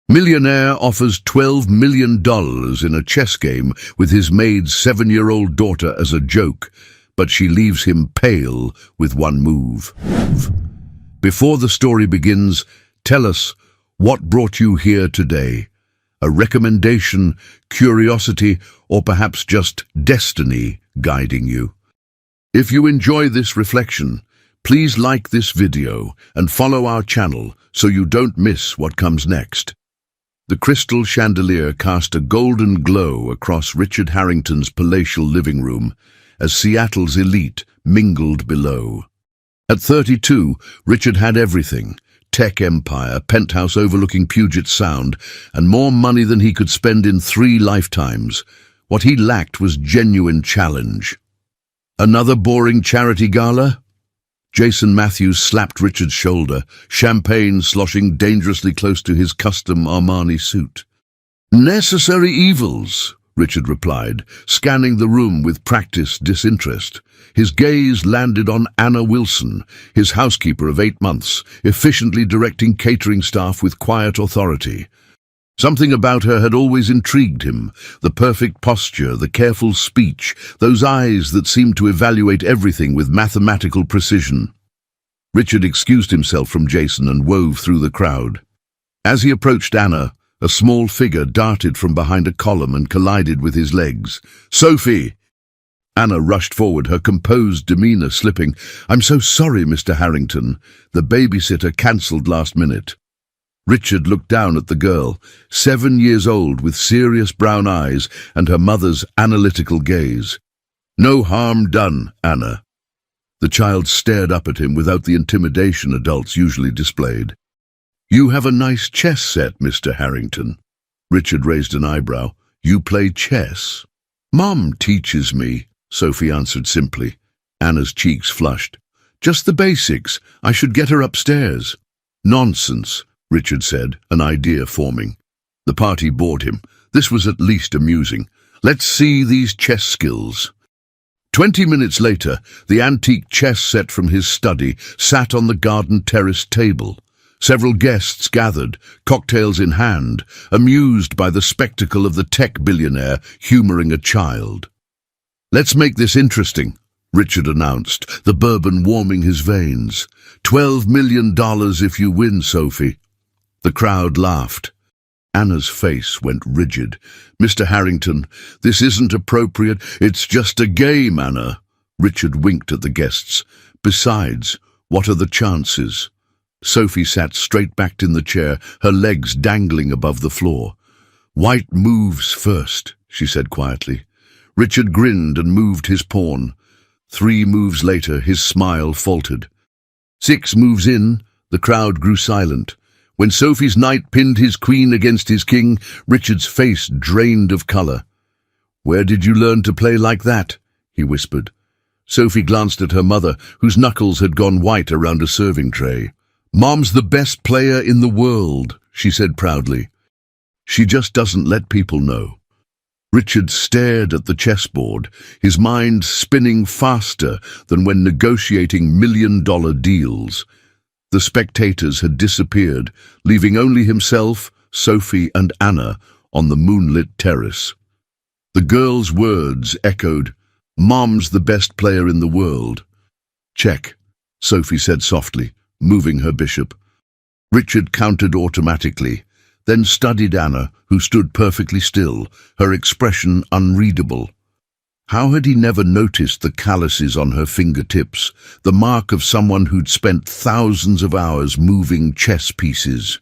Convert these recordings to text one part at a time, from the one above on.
Millionaire offers $12 million in a chess game with his maid's 7-year-old daughter as a joke, but she leaves him pale with one move. Before the story begins, tell us what brought you here today. A recommendation, curiosity, or perhaps just destiny guiding you. If you enjoy this reflection, please like this video and follow our channel so you don't miss what comes next. The crystal chandelier cast a golden glow across Richard Harrington's palatial living room as Seattle's elite mingled below. At 32, Richard had everything: tech empire, penthouse overlooking Puget Sound, and more money than he could spend in 3 lifetimes. What he lacked was genuine challenge. Another boring charity gala? Jason Matthews slapped Richard's shoulder, champagne sloshing dangerously close to his custom Armani suit. "Necessary evils," Richard replied, scanning the room with practiced disinterest. His gaze landed on Anna Wilson, his housekeeper of 8 months, efficiently directing catering staff with quiet authority. Something about her had always intrigued him: the perfect posture, the careful speech, those eyes that seemed to evaluate everything with mathematical precision. Richard excused himself from Jason and wove through the crowd. As he approached Anna, a small figure darted from behind a column and collided with his legs. "Sophie!" Anna rushed forward, her composed demeanor slipping. "I'm so sorry, Mr. Harrington. The babysitter cancelled last minute." Richard looked down at the girl, 7 years old, with serious brown eyes and her mother's analytical gaze. "No harm done, Anna." The child stared up at him without the intimidation adults usually displayed. "You have a nice chess set, Mr. Harrington." Richard raised an eyebrow. "You play chess?" "Mom teaches me," Sophie answered simply. Anna's cheeks flushed. "Just the basics. I should get her upstairs." "Nonsense," Richard said, an idea forming. The party bored him. This was at least amusing. "Let's see these chess skills." 20 minutes later, the antique chess set from his study sat on the garden terrace table. Several guests gathered, cocktails in hand, amused by the spectacle of the tech billionaire humoring a child. "Let's make this interesting," Richard announced, the bourbon warming his veins. $12 million if you win, Sophie." The crowd laughed. Anna's face went rigid. "Mr. Harrington, this isn't appropriate. It's just a game, Anna." Richard winked at the guests. "Besides, what are the chances?" Sophie sat straight-backed in the chair, her legs dangling above the floor. "White moves first," she said quietly. Richard grinned and moved his pawn. 3 moves later, his smile faltered. 6 moves in, the crowd grew silent. When Sophie's knight pinned his queen against his king, Richard's face drained of color. "Where did you learn to play like that?" he whispered. Sophie glanced at her mother, whose knuckles had gone white around a serving tray. "Mom's the best player in the world," she said proudly. "She just doesn't let people know." Richard stared at the chessboard, his mind spinning faster than when negotiating million-dollar deals. The spectators had disappeared, leaving only himself, Sophie, and Anna on the moonlit terrace. The girl's words echoed, "Mom's the best player in the world." "Check," Sophie said softly, moving her bishop. Richard countered automatically, then studied Anna, who stood perfectly still, her expression unreadable. How had he never noticed the calluses on her fingertips, the mark of someone who'd spent thousands of hours moving chess pieces?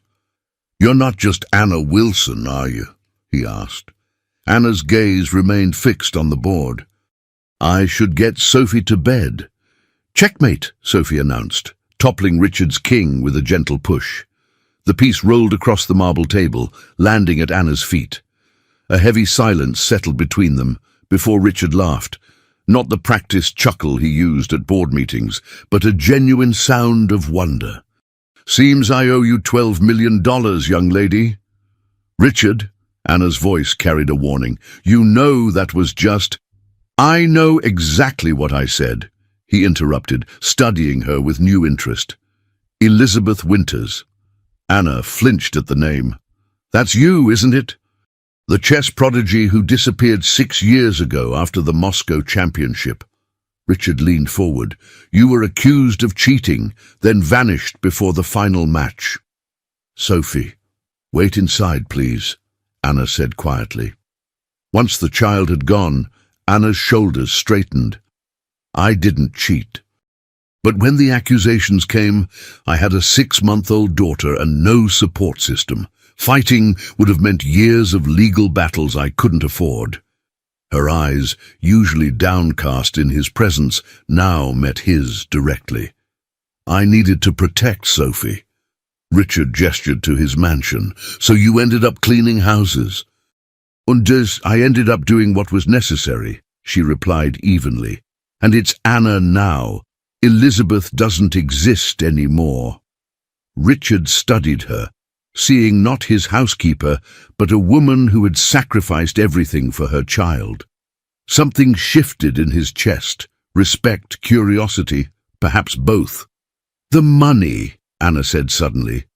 "You're not just Anna Wilson, are you?" he asked. Anna's gaze remained fixed on the board. "I should get Sophie to bed." "Checkmate," Sophie announced, toppling Richard's king with a gentle push. The piece rolled across the marble table, landing at Anna's feet. A heavy silence settled between them before Richard laughed, not the practiced chuckle he used at board meetings, but a genuine sound of wonder. "Seems I owe you $12 million, young lady." "Richard," Anna's voice carried a warning, "you know that was just—" "I know exactly what I said," he interrupted, studying her with new interest. "Elizabeth Winters." Anna flinched at the name. That's you, isn't it? The chess prodigy who disappeared 6 years ago after the Moscow championship. Richard leaned forward. You were accused of cheating, then vanished before the final match. Sophie, wait inside, please, Anna said quietly. Once the child had gone, Anna's shoulders straightened. I didn't cheat. But when the accusations came, I had a 6-month-old daughter and no support system. Fighting would have meant years of legal battles I couldn't afford. Her eyes, usually downcast in his presence, now met his directly. I needed to protect Sophie. Richard gestured to his mansion. So you ended up cleaning houses? I ended up doing what was necessary, she replied evenly. And it's Anna now. Elizabeth doesn't exist anymore. Richard studied her, seeing not his housekeeper, but a woman who had sacrificed everything for her child. Something shifted in his chest, respect, curiosity, perhaps both. The money, Anna said suddenly.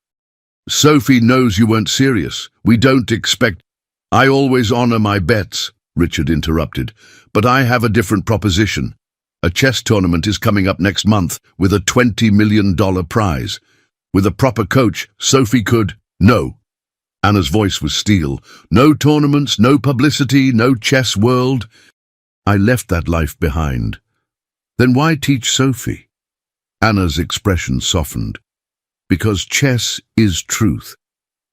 Sophie knows you weren't serious. We don't expect... I always honor my bets, Richard interrupted, but I have a different proposition. A chess tournament is coming up next month with a $20 million prize. With a proper coach, Sophie could... No. Anna's voice was steel. No tournaments, no publicity, no chess world. I left that life behind. Then why teach Sophie? Anna's expression softened. Because chess is truth.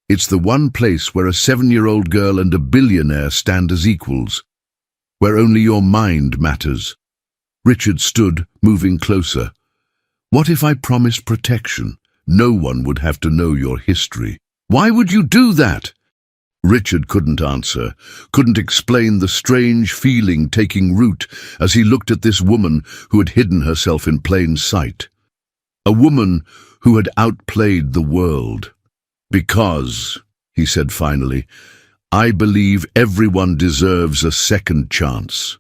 It's the one place where a 7-year-old girl and a billionaire stand as equals, where only your mind matters. Richard stood, moving closer. What if I promised protection? No one would have to know your history. Why would you do that? Richard couldn't answer, couldn't explain the strange feeling taking root as he looked at this woman who had hidden herself in plain sight. A woman who had outplayed the world. Because, he said finally, I believe everyone deserves a second chance.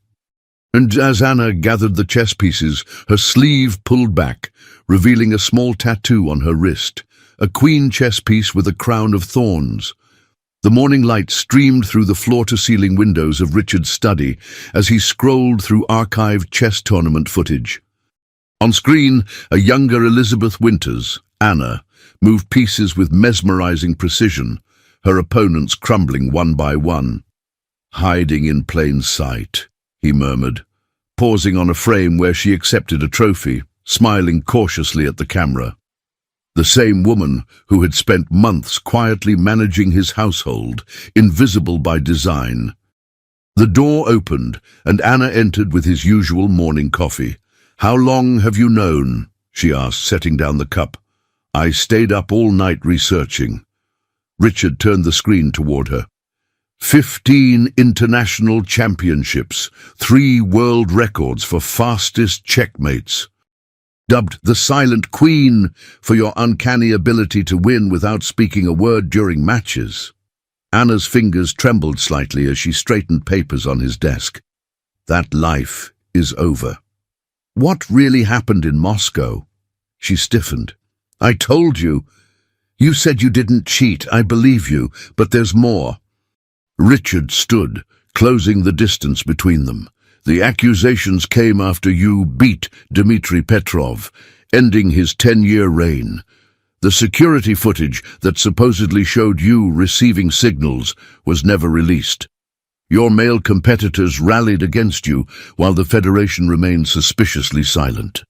And as Anna gathered the chess pieces, her sleeve pulled back, revealing a small tattoo on her wrist, a queen chess piece with a crown of thorns. The morning light streamed through the floor-to-ceiling windows of Richard's study as he scrolled through archived chess tournament footage. On screen, a younger Elizabeth Winters, Anna, moved pieces with mesmerizing precision, her opponents crumbling one by one. Hiding in plain sight, he murmured, pausing on a frame where she accepted a trophy, smiling cautiously at the camera. The same woman who had spent months quietly managing his household, invisible by design. The door opened, and Anna entered with his usual morning coffee. How long have you known? She asked, setting down the cup. I stayed up all night researching. Richard turned the screen toward her. 15 international championships, 3 world records for fastest checkmates. Dubbed the Silent Queen for your uncanny ability to win without speaking a word during matches. Anna's fingers trembled slightly as she straightened papers on his desk. That life is over. What really happened in Moscow? She stiffened. I told you. You said you didn't cheat. I believe you, but there's more. Richard stood, closing the distance between them. The accusations came after you beat Dmitry Petrov, ending his 10-year reign. The security footage that supposedly showed you receiving signals was never released. Your male competitors rallied against you while the Federation remained suspiciously silent.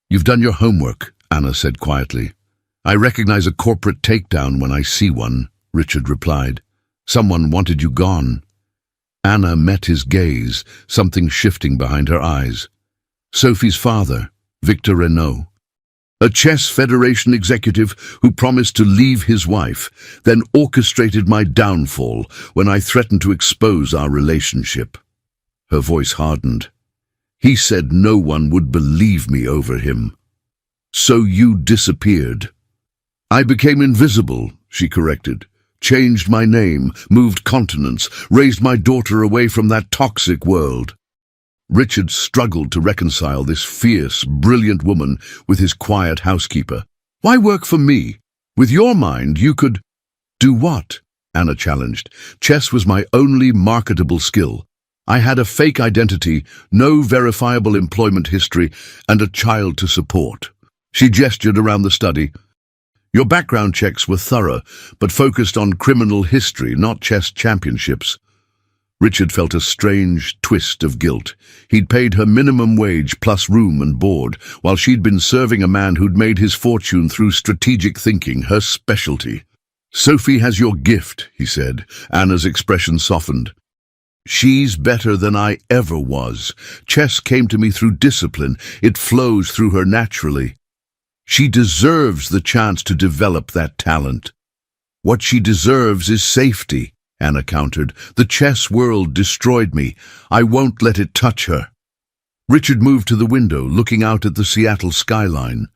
You've done your homework, Anna said quietly. I recognize a corporate takedown when I see one, Richard replied. Someone wanted you gone. Anna met his gaze, something shifting behind her eyes. Sophie's father, Victor Renault. A chess federation executive who promised to leave his wife, then orchestrated my downfall when I threatened to expose our relationship. Her voice hardened. He said no one would believe me over him. So you disappeared. I became invisible, she corrected. Changed my name, moved continents, raised my daughter away from that toxic world. Richard struggled to reconcile this fierce, brilliant woman with his quiet housekeeper. Why work for me? With your mind, you could... Do what? Anna challenged. Chess was my only marketable skill. I had a fake identity, no verifiable employment history, and a child to support. She gestured around the study. Your background checks were thorough, but focused on criminal history, not chess championships. Richard felt a strange twist of guilt. He'd paid her minimum wage plus room and board, while she'd been serving a man who'd made his fortune through strategic thinking, her specialty. Sophie has your gift, he said. Anna's expression softened. She's better than I ever was. Chess came to me through discipline. It flows through her naturally. She deserves the chance to develop that talent. What she deserves is safety, Anna countered. The chess world destroyed me. I won't let it touch her. Richard moved to the window, looking out at the Seattle skyline.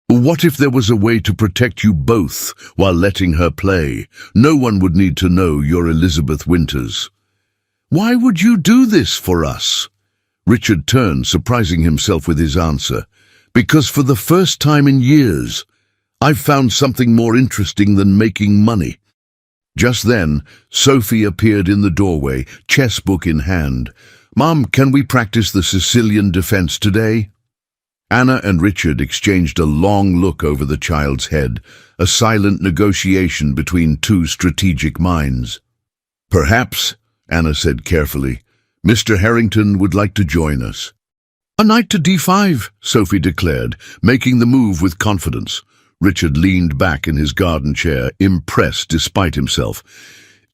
What if there was a way to protect you both while letting her play? No one would need to know you're Elizabeth Winters. Why would you do this for us? Richard turned, surprising himself with his answer. Because for the first time in years, I've found something more interesting than making money. Just then, Sophie appeared in the doorway, chess book in hand. Mom, can we practice the Sicilian defense today? Anna and Richard exchanged a long look over the child's head, a silent negotiation between two strategic minds. Perhaps, Anna said carefully, Mr. Harrington would like to join us. A knight to d5, Sophie declared, making the move with confidence. Richard leaned back in his garden chair, impressed despite himself.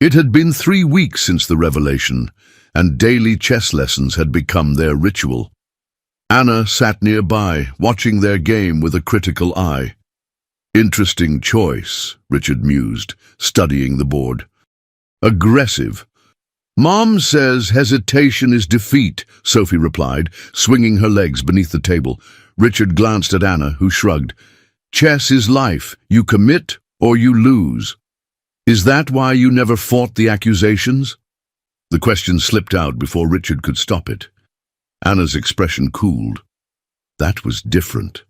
It had been 3 weeks since the revelation, and daily chess lessons had become their ritual. Anna sat nearby, watching their game with a critical eye. Interesting choice, Richard mused, studying the board. Aggressive. Mom says hesitation is defeat, Sophie replied, swinging her legs beneath the table. Richard glanced at Anna, who shrugged. Chess is life. You commit or you lose. Is that why you never fought the accusations? The question slipped out before Richard could stop it. Anna's expression cooled. That was different.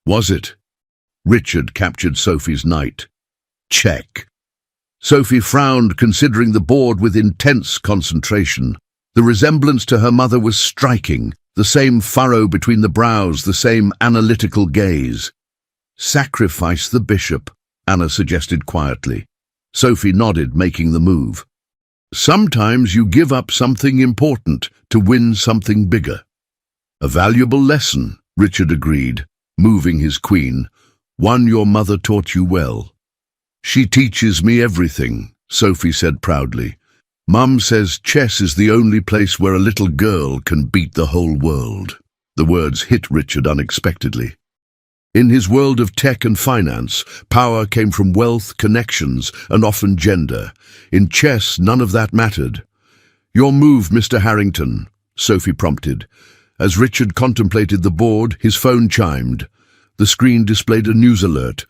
Was it? Richard captured Sophie's knight. Check. Sophie frowned, considering the board with intense concentration. The resemblance to her mother was striking, the same furrow between the brows, the same analytical gaze. Sacrifice the bishop, Anna suggested quietly. Sophie nodded, making the move. Sometimes you give up something important to win something bigger. A valuable lesson, Richard agreed, moving his queen. One your mother taught you well. She teaches me everything, Sophie said proudly. Mum says chess is the only place where a little girl can beat the whole world. The words hit Richard unexpectedly. In his world of tech and finance, power came from wealth, connections, and often gender. In chess, none of that mattered. Your move, Mr. Harrington, Sophie prompted. As Richard contemplated the board, his phone chimed. The screen displayed a news alert.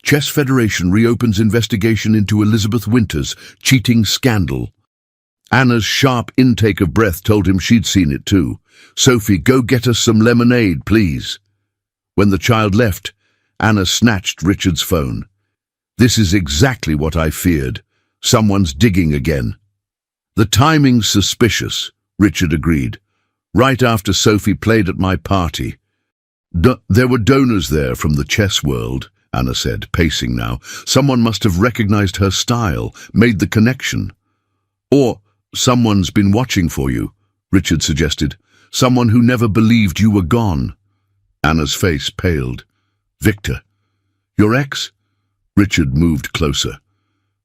Chess Federation reopens investigation into Elizabeth Winters' cheating scandal. Anna's sharp intake of breath told him she'd seen it too. Sophie, go get us some lemonade, please. When the child left, Anna snatched Richard's phone. This is exactly what I feared. Someone's digging again. The timing's suspicious, Richard agreed. Right after Sophie played at my party. There were donors there from the chess world, Anna said, pacing now. Someone must have recognized her style, made the connection. Or someone's been watching for you, Richard suggested. Someone who never believed you were gone. Anna's face paled. Victor. Your ex? Richard moved closer.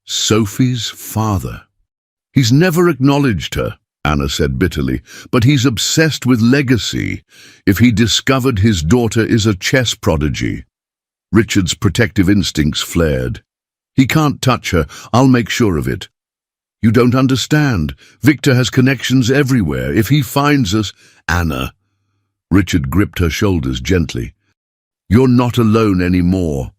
Sophie's father. He's never acknowledged her, Anna said bitterly, but he's obsessed with legacy. If he discovered his daughter is a chess prodigy. Richard's protective instincts flared. He can't touch her. I'll make sure of it. You don't understand. Victor has connections everywhere. If he finds us... Anna. Richard gripped her shoulders gently. You're not alone anymore.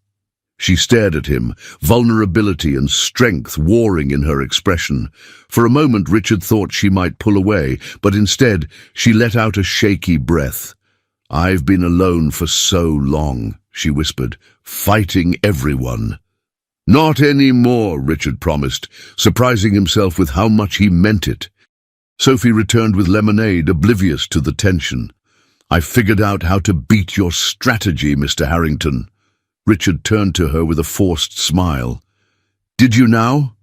She stared at him, vulnerability and strength warring in her expression. For a moment Richard thought she might pull away, but instead she let out a shaky breath. I've been alone for so long, she whispered, fighting everyone. Not anymore, Richard promised, surprising himself with how much he meant it. Sophie returned with lemonade, oblivious to the tension. "I figured out how to beat your strategy, Mr. Harrington." Richard turned to her with a forced smile. "Did you now?"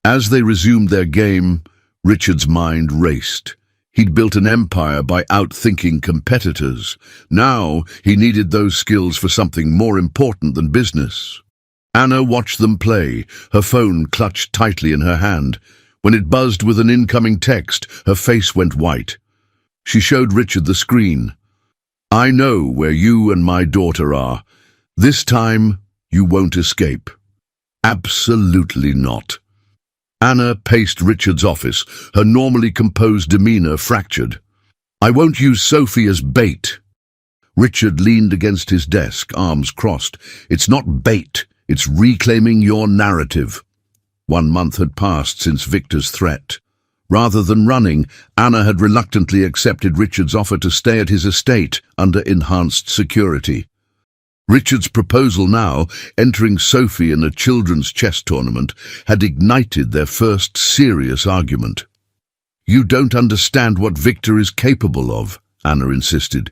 As they resumed their game, Richard's mind raced. He'd built an empire by outthinking competitors. Now he needed those skills for something more important than business. Anna watched them play, her phone clutched tightly in her hand. When it buzzed with an incoming text, her face went white. She showed Richard the screen. "I know where you and my daughter are. This time, you won't escape." "Absolutely not." Anna paced Richard's office, her normally composed demeanor fractured. "I won't use Sophie as bait." Richard leaned against his desk, arms crossed. "It's not bait, it's reclaiming your narrative." 1 month had passed since Victor's threat. Rather than running, Anna had reluctantly accepted Richard's offer to stay at his estate under enhanced security. Richard's proposal now, entering Sophie in a children's chess tournament, had ignited their first serious argument. "You don't understand what Victor is capable of," Anna insisted.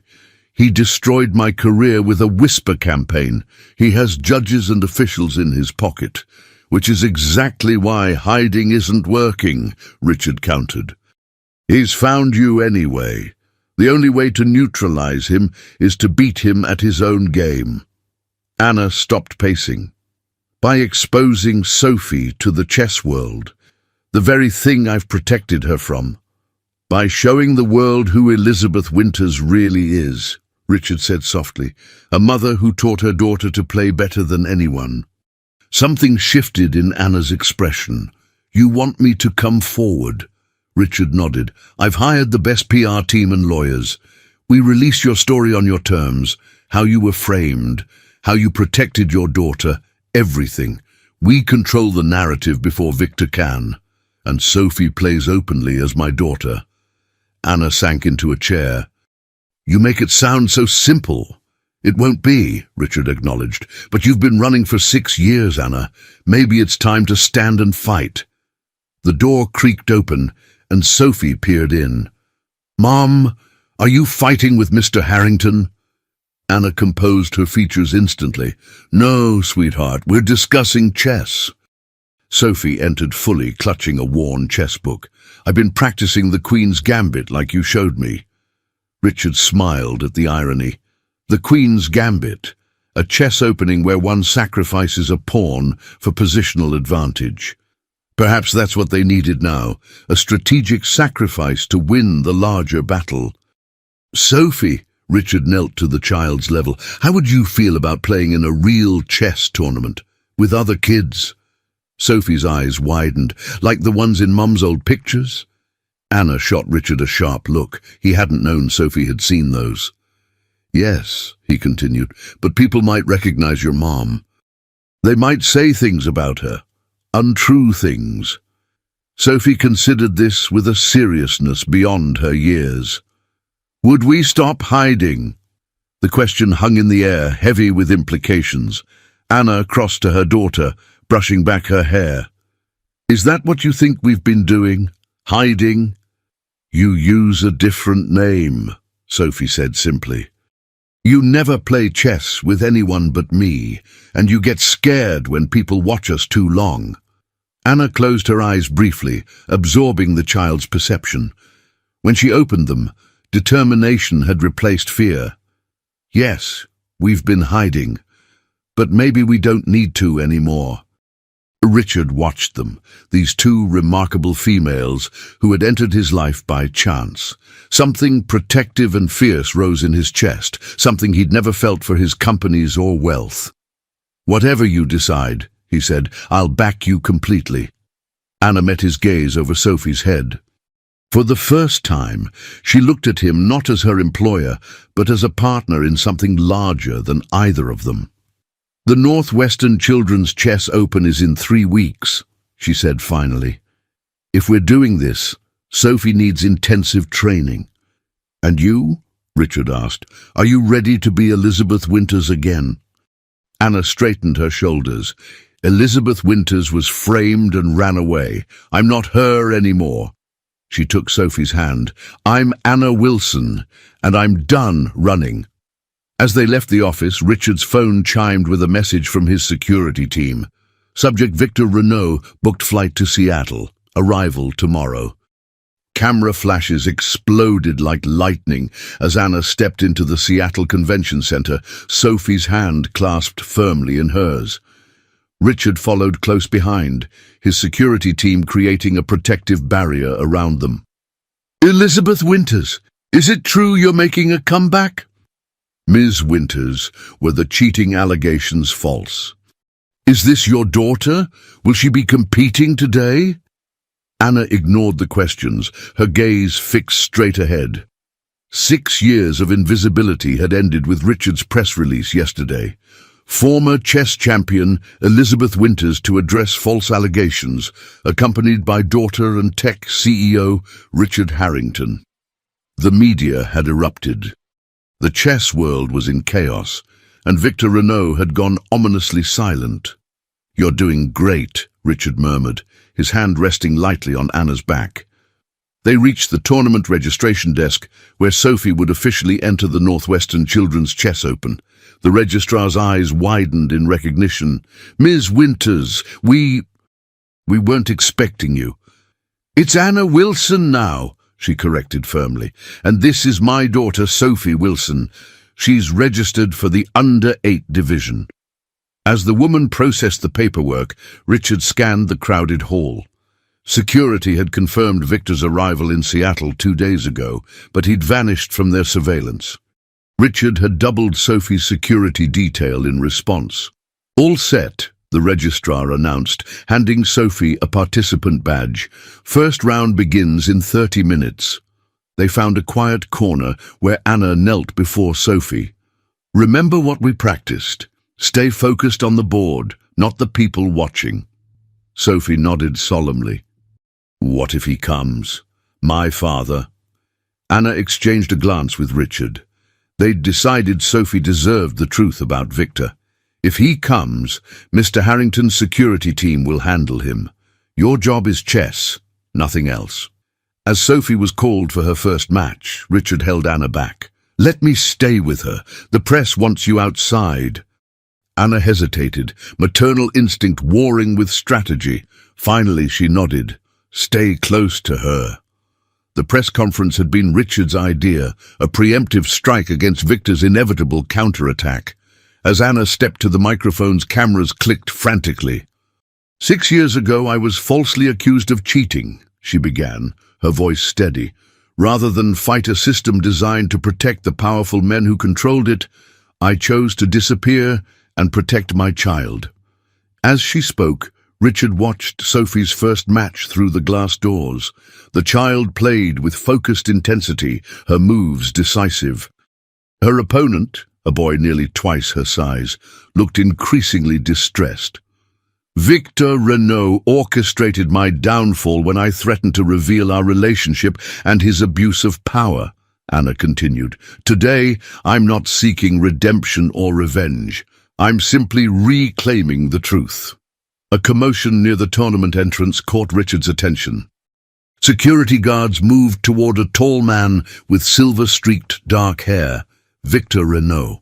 "He destroyed my career with a whisper campaign. He has judges and officials in his pocket, which is exactly why hiding isn't working," Richard countered. "He's found you anyway. The only way to neutralize him is to beat him at his own game." Anna stopped pacing. "By exposing Sophie to the chess world, the very thing I've protected her from. By showing the world who Elizabeth Winters really is," Richard said softly, "a mother who taught her daughter to play better than anyone." Something shifted in Anna's expression. "You want me to come forward?" Richard nodded. "I've hired the best PR team and lawyers. We release your story on your terms, how you were framed, how you protected your daughter, everything. We control the narrative before Victor can. And Sophie plays openly as my daughter." Anna sank into a chair. "You make it sound so simple." "It won't be," Richard acknowledged. "But you've been running for 6 years, Anna. Maybe it's time to stand and fight." The door creaked open, and Sophie peered in. "Mom, are you fighting with Mr. Harrington?" Anna composed her features instantly. "No, sweetheart, we're discussing chess." Sophie entered fully, clutching a worn chess book. "I've been practicing the Queen's Gambit like you showed me." Richard smiled at the irony. The Queen's Gambit, a chess opening where one sacrifices a pawn for positional advantage. Perhaps that's what they needed now, a strategic sacrifice to win the larger battle. "Sophie," Richard knelt to the child's level, "how would you feel about playing in a real chess tournament with other kids?" Sophie's eyes widened. "Like the ones in Mum's old pictures?" Anna shot Richard a sharp look. He hadn't known Sophie had seen those. "Yes," he continued, "but people might recognize your mom. They might say things about her, untrue things." Sophie considered this with a seriousness beyond her years. "Would we stop hiding?" The question hung in the air, heavy with implications. Anna crossed to her daughter, brushing back her hair. "Is that what you think we've been doing? Hiding?" "You use a different name," Sophie said simply. "You never play chess with anyone but me, and you get scared when people watch us too long." Anna closed her eyes briefly, absorbing the child's perception. When she opened them, determination had replaced fear. "Yes, we've been hiding, but maybe we don't need to anymore." Richard watched them, these two remarkable females who had entered his life by chance. Something protective and fierce rose in his chest, something he'd never felt for his companies or wealth. "Whatever you decide," he said, "I'll back you completely." Anna met his gaze over Sophie's head. For the first time, she looked at him not as her employer, but as a partner in something larger than either of them. "The Northwestern Children's Chess Open is in 3 weeks, she said finally. "If we're doing this, Sophie needs intensive training." "And you?" Richard asked. "Are you ready to be Elizabeth Winters again?" Anna straightened her shoulders. Elizabeth Winters was framed and ran away. I'm not her anymore. She took Sophie's hand. I'm Anna Wilson, and I'm done running. As they left the office, Richard's phone chimed with a message from his security team. Subject Victor Renault booked flight to Seattle. Arrival tomorrow. Camera flashes exploded like lightning as Anna stepped into the Seattle Convention Center, Sophie's hand clasped firmly in hers. Richard followed close behind, his security team creating a protective barrier around them. Elizabeth Winters, is it true you're making a comeback? Ms. Winters, were the cheating allegations false? Is this your daughter? Will she be competing today? Anna ignored the questions, her gaze fixed straight ahead. 6 years of invisibility had ended with Richard's press release yesterday. Former chess champion Elizabeth Winters to address false allegations, accompanied by daughter and tech CEO Richard Harrington. The media had erupted. The chess world was in chaos, and Victor Renault had gone ominously silent. You're doing great, Richard murmured, his hand resting lightly on Anna's back. They reached the tournament registration desk, where Sophie would officially enter the Northwestern Children's Chess Open. The registrar's eyes widened in recognition. Ms. Winters, we weren't expecting you. It's Anna Wilson now, she corrected firmly. And this is my daughter, Sophie Wilson. She's registered for the under-8 division. As the woman processed the paperwork, Richard scanned the crowded hall. Security had confirmed Victor's arrival in Seattle 2 days ago, but he'd vanished from their surveillance. Richard had doubled Sophie's security detail in response. All set, the registrar announced, handing Sophie a participant badge. First round begins in 30 minutes. They found a quiet corner where Anna knelt before Sophie. Remember what we practiced. Stay focused on the board, not the people watching. Sophie nodded solemnly. What if he comes? My father? Anna exchanged a glance with Richard. They'd decided Sophie deserved the truth about Victor. If he comes, Mr. Harrington's security team will handle him. Your job is chess, nothing else. As Sophie was called for her first match, Richard held Anna back. Let me stay with her. The press wants you outside. Anna hesitated, maternal instinct warring with strategy. Finally, she nodded. Stay close to her. The press conference had been Richard's idea, a preemptive strike against Victor's inevitable counterattack. As Anna stepped to the microphones, cameras clicked frantically. 6 years ago, I was falsely accused of cheating, she began, her voice steady. Rather than fight a system designed to protect the powerful men who controlled it, I chose to disappear and protect my child. As she spoke, Richard watched Sophie's first match through the glass doors. The child played with focused intensity, her moves decisive. Her opponent, a boy nearly twice her size, looked increasingly distressed. Victor Renault orchestrated my downfall when I threatened to reveal our relationship and his abuse of power, Anna continued. Today, I'm not seeking redemption or revenge. I'm simply reclaiming the truth. A commotion near the tournament entrance caught Richard's attention. Security guards moved toward a tall man with silver-streaked dark hair, Victor Renault.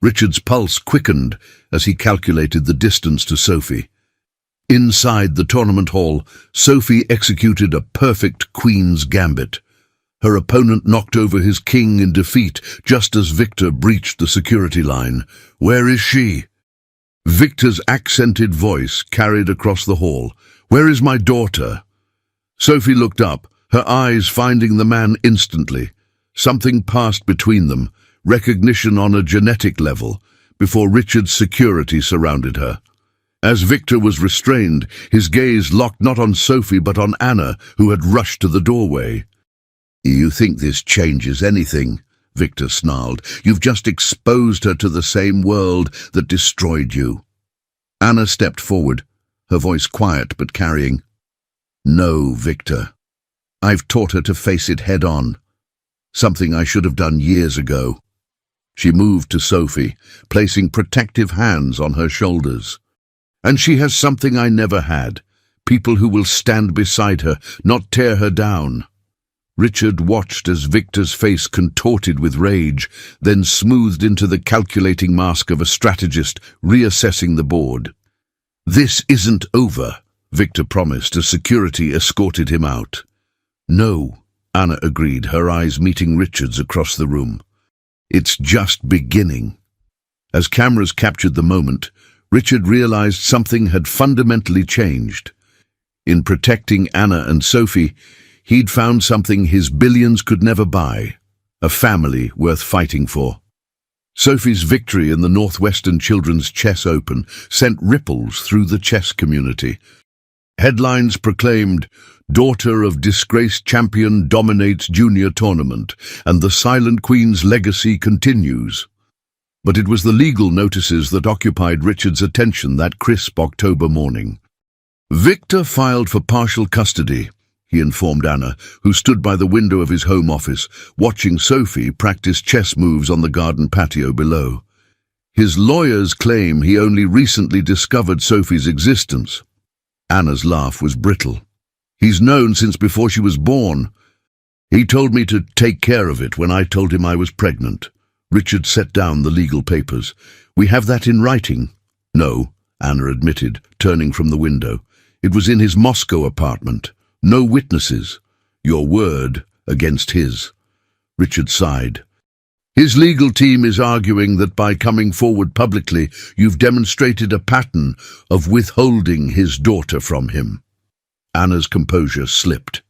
Richard's pulse quickened as he calculated the distance to Sophie. Inside the tournament hall, Sophie executed a perfect queen's gambit. Her opponent knocked over his king in defeat just as Victor breached the security line. Where is she? Victor's accented voice carried across the hall. Where is my daughter? Sophie looked up, her eyes finding the man instantly. Something passed between them, recognition on a genetic level, before Richard's security surrounded her. As Victor was restrained, his gaze locked not on Sophie but on Anna, who had rushed to the doorway. You think this changes anything? Victor snarled. You've just exposed her to the same world that destroyed you. Anna stepped forward, her voice quiet but carrying. No, Victor. I've taught her to face it head-on. Something I should have done years ago. She moved to Sophie, placing protective hands on her shoulders. And she has something I never had. People who will stand beside her, not tear her down. Richard watched as Victor's face contorted with rage, then smoothed into the calculating mask of a strategist reassessing the board. "This isn't over," Victor promised as security escorted him out. "No," Anna agreed, her eyes meeting Richard's across the room. "It's just beginning." As cameras captured the moment, Richard realized something had fundamentally changed. In protecting Anna and Sophie, he'd found something his billions could never buy, a family worth fighting for. Sophie's victory in the Northwestern Children's Chess Open sent ripples through the chess community. Headlines proclaimed, "Daughter of disgraced champion dominates junior tournament, and the Silent Queen's legacy continues." But it was the legal notices that occupied Richard's attention that crisp October morning. "Victor filed for partial custody," he informed Anna, who stood by the window of his home office, watching Sophie practice chess moves on the garden patio below. "His lawyers claim he only recently discovered Sophie's existence." Anna's laugh was brittle. "He's known since before she was born. He told me to take care of it when I told him I was pregnant." Richard set down the legal papers. "We have that in writing." "No," Anna admitted, turning from the window. "It was in his Moscow apartment. No witnesses. Your word against his." Richard sighed. "His legal team is arguing that by coming forward publicly, you've demonstrated a pattern of withholding his daughter from him." Anna's composure slipped.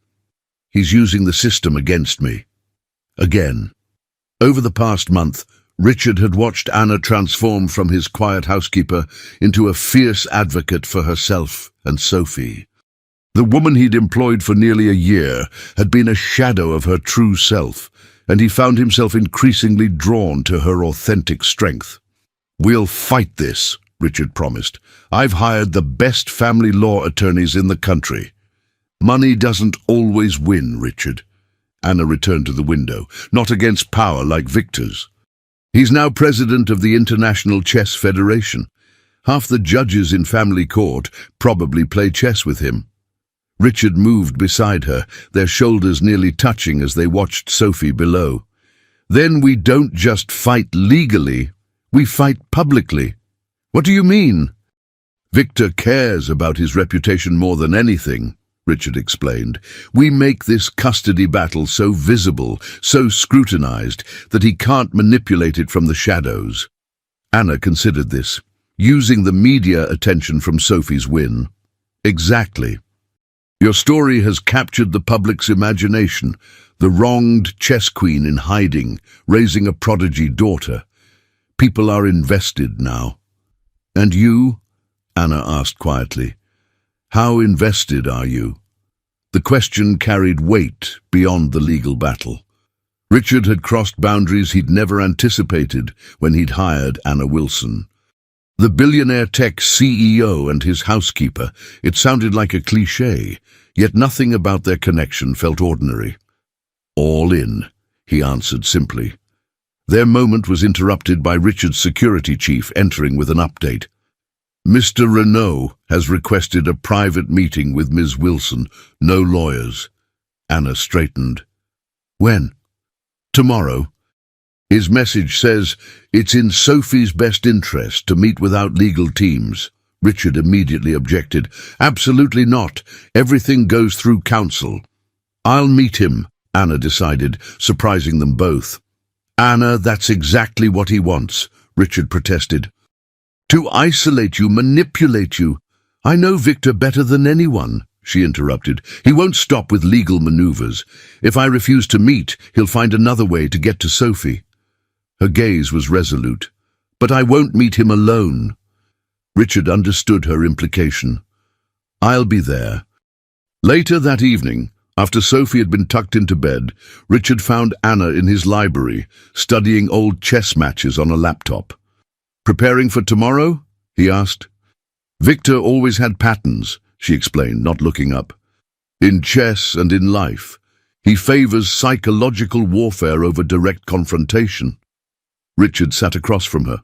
"He's using the system against me. Again." Over the past month, Richard had watched Anna transform from his quiet housekeeper into a fierce advocate for herself and Sophie. The woman he'd employed for nearly a year had been a shadow of her true self, and he found himself increasingly drawn to her authentic strength. "We'll fight this," Richard promised. "I've hired the best family law attorneys in the country." "Money doesn't always win, Richard." Anna returned to the window. "Not against power like Victor's. He's now president of the International Chess Federation. Half the judges in family court probably play chess with him." Richard moved beside her, their shoulders nearly touching as they watched Sophie below. "Then we don't just fight legally, we fight publicly." "What do you mean?" "Victor cares about his reputation more than anything," Richard explained. "We make this custody battle so visible, so scrutinized, that he can't manipulate it from the shadows." Anna considered this, using the media attention from Sophie's win. "Exactly. Your story has captured the public's imagination, the wronged chess queen in hiding, raising a prodigy daughter. People are invested now." "And you?" Anna asked quietly. "How invested are you?" The question carried weight beyond the legal battle. Richard had crossed boundaries he'd never anticipated when he'd hired Anna Wilson. The billionaire tech CEO and his housekeeper, it sounded like a cliché, yet nothing about their connection felt ordinary. "All in," he answered simply. Their moment was interrupted by Richard's security chief entering with an update. "Mr. Renault has requested a private meeting with Ms. Wilson, no lawyers." Anna straightened. "When?" "Tomorrow. His message says it's in Sophie's best interest to meet without legal teams." Richard immediately objected. "Absolutely not. Everything goes through counsel." "I'll meet him," Anna decided, surprising them both. "Anna, that's exactly what he wants," Richard protested. "To isolate you, manipulate you." "I know Victor better than anyone," she interrupted. "He won't stop with legal maneuvers. If I refuse to meet, he'll find another way to get to Sophie." Her gaze was resolute. "But I won't meet him alone." Richard understood her implication. "I'll be there." Later that evening, after Sophie had been tucked into bed, Richard found Anna in his library, studying old chess matches on a laptop. "Preparing for tomorrow?" he asked. "Victor always had patterns," she explained, not looking up. "In chess and in life. He favors psychological warfare over direct confrontation." Richard sat across from her.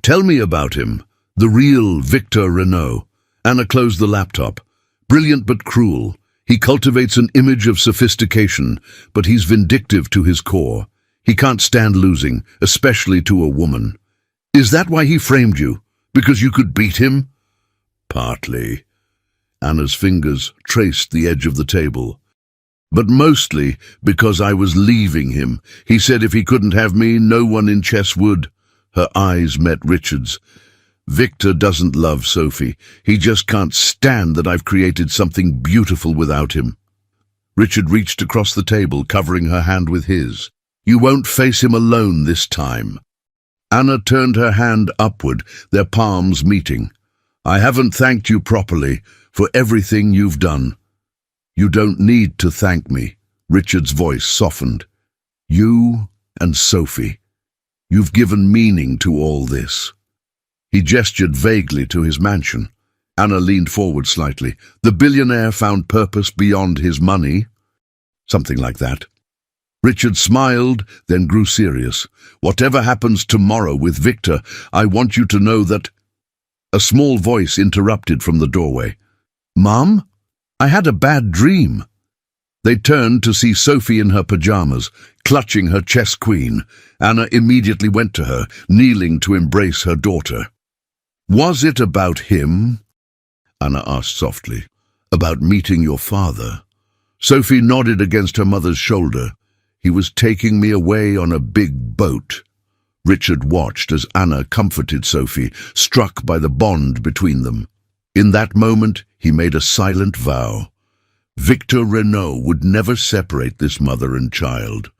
"Tell me about him," The real Victor Renault. Anna closed the laptop. Brilliant but cruel. He cultivates an image of sophistication, but he's vindictive to his core. He can't stand losing, especially to a woman. Is that why he framed you? Because you could beat him? Partly. Anna's fingers traced the edge of the table. But mostly because I was leaving him. He said if he couldn't have me, no one in chess would. Her eyes met Richard's. Victor doesn't love Sophie. He just can't stand that I've created something beautiful without him. Richard reached across the table, covering her hand with his. You won't face him alone this time. Anna turned her hand upward, their palms meeting. I haven't thanked you properly for everything you've done. You don't need to thank me. Richard's voice softened. You and Sophie. You've given meaning to all this. He gestured vaguely to his mansion. Anna leaned forward slightly. The billionaire found purpose beyond his money. Something like that. Richard smiled, then grew serious. Whatever happens tomorrow with Victor, I want you to know that... A small voice interrupted from the doorway. Mom? I had a bad dream. They turned to see Sophie in her pajamas, clutching her chess queen. Anna immediately went to her, kneeling to embrace her daughter. Was it about him? Anna asked softly. About meeting your father? Sophie nodded against her mother's shoulder. He was taking me away on a big boat. Richard watched as Anna comforted Sophie, struck by the bond between them. In that moment, he made a silent vow. Victor Renault would never separate this mother and child.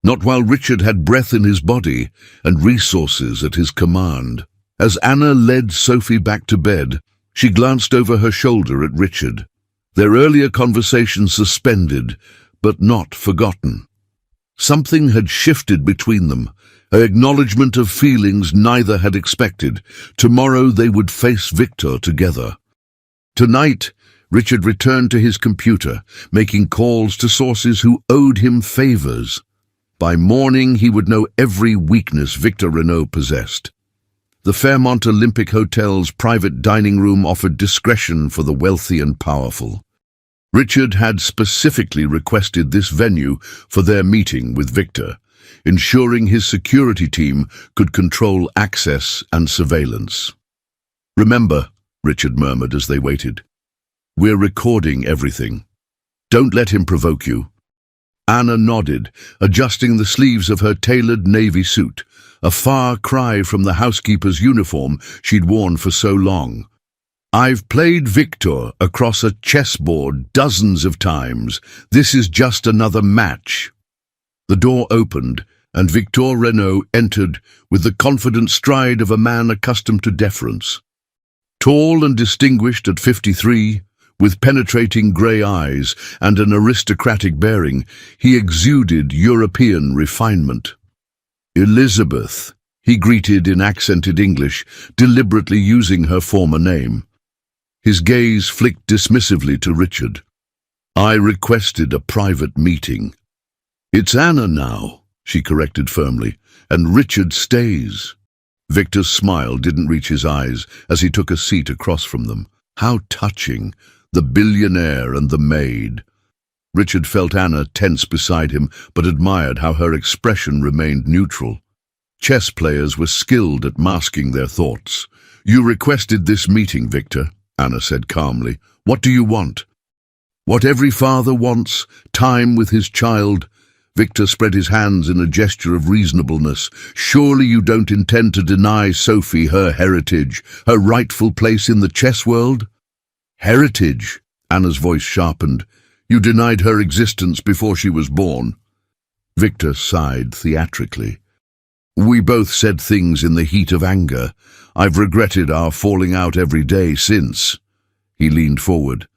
Not while Richard had breath in his body and resources at his command. As Anna led Sophie back to bed, she glanced over her shoulder at Richard. Their earlier conversation suspended, but not forgotten. Something had shifted between them, an acknowledgement of feelings neither had expected. Tomorrow they would face Victor together. Tonight, Richard returned to his computer, making calls to sources who owed him favors. By morning, he would know every weakness Victor Renault possessed. The Fairmont Olympic Hotel's private dining room offered discretion for the wealthy and powerful. Richard had specifically requested this venue for their meeting with Victor, ensuring his security team could control access and surveillance. Remember, Richard murmured as they waited, we're recording everything. Don't let him provoke you. Anna nodded, adjusting the sleeves of her tailored navy suit, a far cry from the housekeeper's uniform she'd worn for so long. I've played Victor across a chessboard dozens of times. This is just another match. The door opened, and Victor Renault entered with the confident stride of a man accustomed to deference. Tall and distinguished at 53, with penetrating grey eyes and an aristocratic bearing, he exuded European refinement. Elizabeth, he greeted in accented English, deliberately using her former name. His gaze flicked dismissively to Richard. I requested a private meeting. It's Anna now, she corrected firmly, and Richard stays. Victor's smile didn't reach his eyes as he took a seat across from them. How touching, the billionaire and the maid. Richard felt Anna tense beside him, but admired how her expression remained neutral. Chess players were skilled at masking their thoughts. You requested this meeting, Victor, Anna said calmly. What do you want? What every father wants, time with his child. Victor spread his hands in a gesture of reasonableness. Surely you don't intend to deny Sophie her heritage, her rightful place in the chess world? Heritage, Anna's voice sharpened. You denied her existence before she was born. Victor sighed theatrically. We both said things in the heat of anger. I've regretted our falling out every day since. He leaned forward.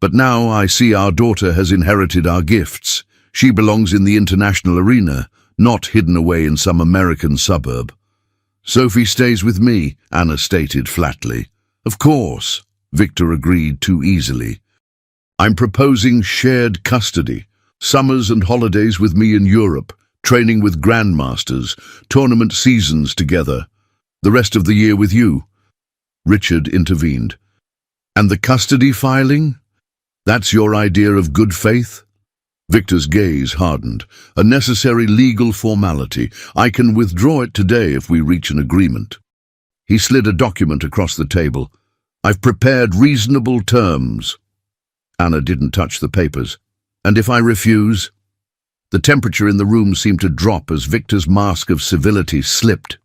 But now I see our daughter has inherited our gifts. She belongs in the international arena, not hidden away in some American suburb. Sophie stays with me, Anna stated flatly. Of course, Victor agreed too easily. I'm proposing shared custody, summers and holidays with me in Europe, training with grandmasters, tournament seasons together, the rest of the year with you. Richard intervened. And the custody filing? That's your idea of good faith? Victor's gaze hardened. A necessary legal formality. I can withdraw it today if we reach an agreement. He slid a document across the table. I've prepared reasonable terms. Anna didn't touch the papers. And if I refuse? The temperature in the room seemed to drop as Victor's mask of civility slipped.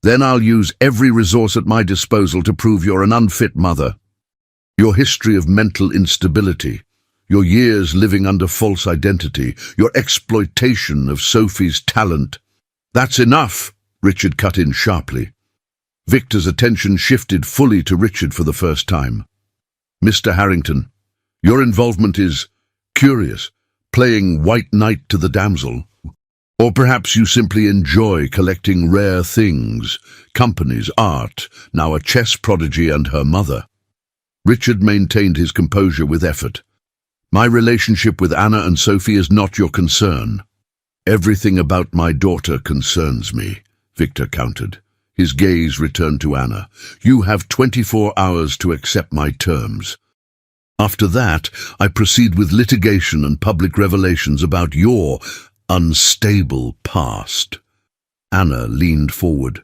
Then I'll use every resource at my disposal to prove you're an unfit mother. Your history of mental instability, your years living under false identity, your exploitation of Sophie's talent. That's enough, Richard cut in sharply. Victor's attention shifted fully to Richard for the first time. Mr. Harrington, your involvement is curious, playing white knight to the damsel. Or perhaps you simply enjoy collecting rare things, companies, art, now a chess prodigy and her mother. Richard maintained his composure with effort. My relationship with Anna and Sophie is not your concern. Everything about my daughter concerns me, Victor countered. His gaze returned to Anna. You have 24 hours to accept my terms. After that, I proceed with litigation and public revelations about your unstable past. Anna leaned forward.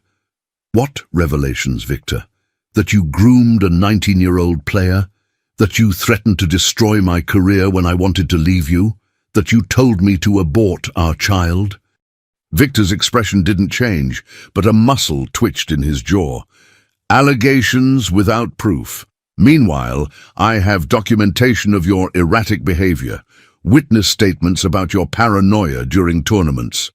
What revelations, Victor? That you groomed a 19-year-old player? That you threatened to destroy my career when I wanted to leave you? That you told me to abort our child? Victor's expression didn't change, but a muscle twitched in his jaw. Allegations without proof. Meanwhile, I have documentation of your erratic behavior, witness statements about your paranoia during tournaments.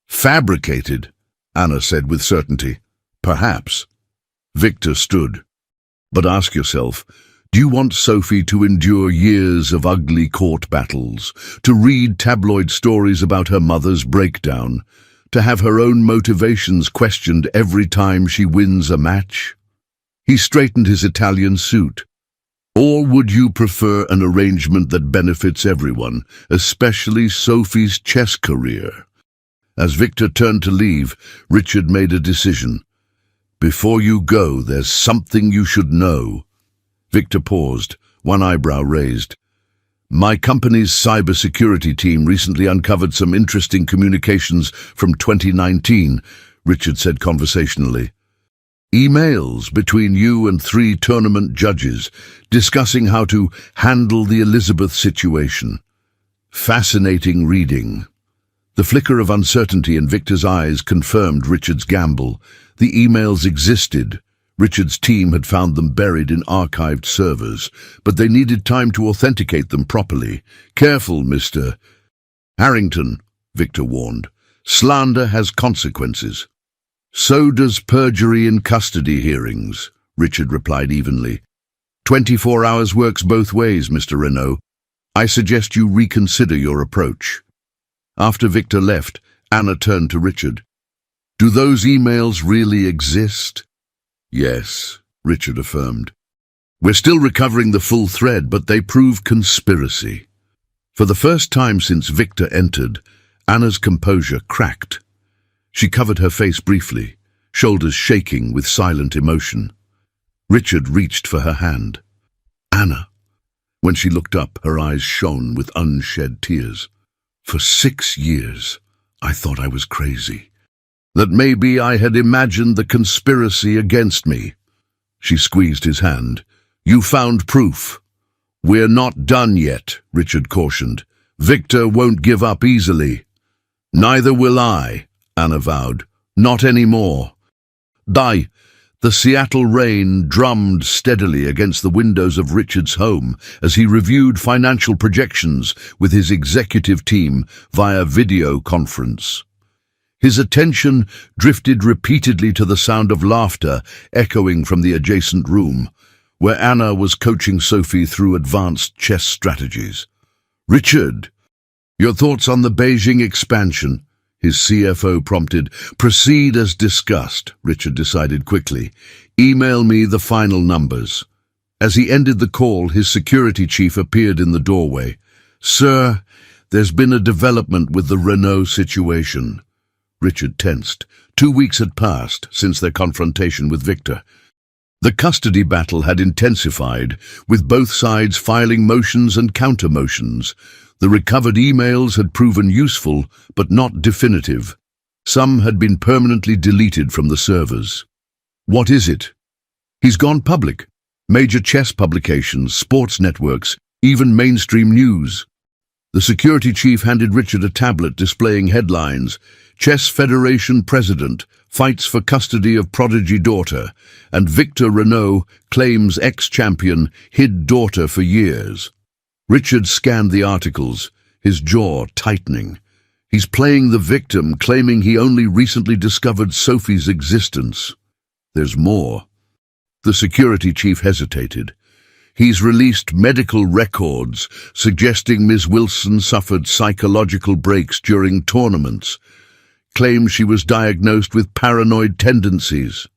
Fabricated, Anna said with certainty. Perhaps. Victor stood. But ask yourself, do you want Sophie to endure years of ugly court battles, to read tabloid stories about her mother's breakdown, to have her own motivations questioned every time she wins a match? He straightened his Italian suit. Or would you prefer an arrangement that benefits everyone, especially Sophie's chess career? As Victor turned to leave, Richard made a decision. Before you go, there's something you should know. Victor paused, one eyebrow raised. My company's cybersecurity team recently uncovered some interesting communications from 2019, Richard said conversationally. Emails between you and 3 tournament judges discussing how to handle the Elizabeth situation. Fascinating reading. The flicker of uncertainty in Victor's eyes confirmed Richard's gamble. The emails existed. Richard's team had found them buried in archived servers, but they needed time to authenticate them properly. Careful, Mr. Harrington, Victor warned. Slander has consequences. So does perjury in custody hearings, Richard replied evenly. 24 hours works both ways, Mr. Renault. I suggest you reconsider your approach. After Victor left, Anna turned to Richard. Do those emails really exist? Yes, Richard affirmed. We're still recovering the full thread, but they prove conspiracy. For the first time since Victor entered, Anna's composure cracked. She covered her face briefly, shoulders shaking with silent emotion. Richard reached for her hand. Anna. When she looked up, her eyes shone with unshed tears. For 6 years, I thought I was crazy. That maybe I had imagined the conspiracy against me. She squeezed his hand. You found proof. We're not done yet, Richard cautioned. Victor won't give up easily. Neither will I, Anna vowed. Not anymore. The Seattle rain drummed steadily against the windows of Richard's home as he reviewed financial projections with his executive team via video conference. His attention drifted repeatedly to the sound of laughter echoing from the adjacent room, where Anna was coaching Sophie through advanced chess strategies. Richard, your thoughts on the Beijing expansion? His CFO prompted. Proceed as discussed, Richard decided quickly. Email me the final numbers. As he ended the call, his security chief appeared in the doorway. Sir, there's been a development with the Renault situation. Richard tensed. 2 weeks had passed since their confrontation with Victor. The custody battle had intensified, with both sides filing motions and counter-motions. The recovered emails had proven useful, but not definitive. Some had been permanently deleted from the servers. What is it? He's gone public. Major chess publications, sports networks, even mainstream news. The security chief handed Richard a tablet displaying headlines: Chess Federation President fights for custody of prodigy daughter, and Victor Renault claims ex-champion hid daughter for years. Richard scanned the articles, his jaw tightening. He's playing the victim, claiming he only recently discovered Sophie's existence. There's more. The security chief hesitated. He's released medical records suggesting Ms. Wilson suffered psychological breaks during tournaments. Claims she was diagnosed with paranoid tendencies.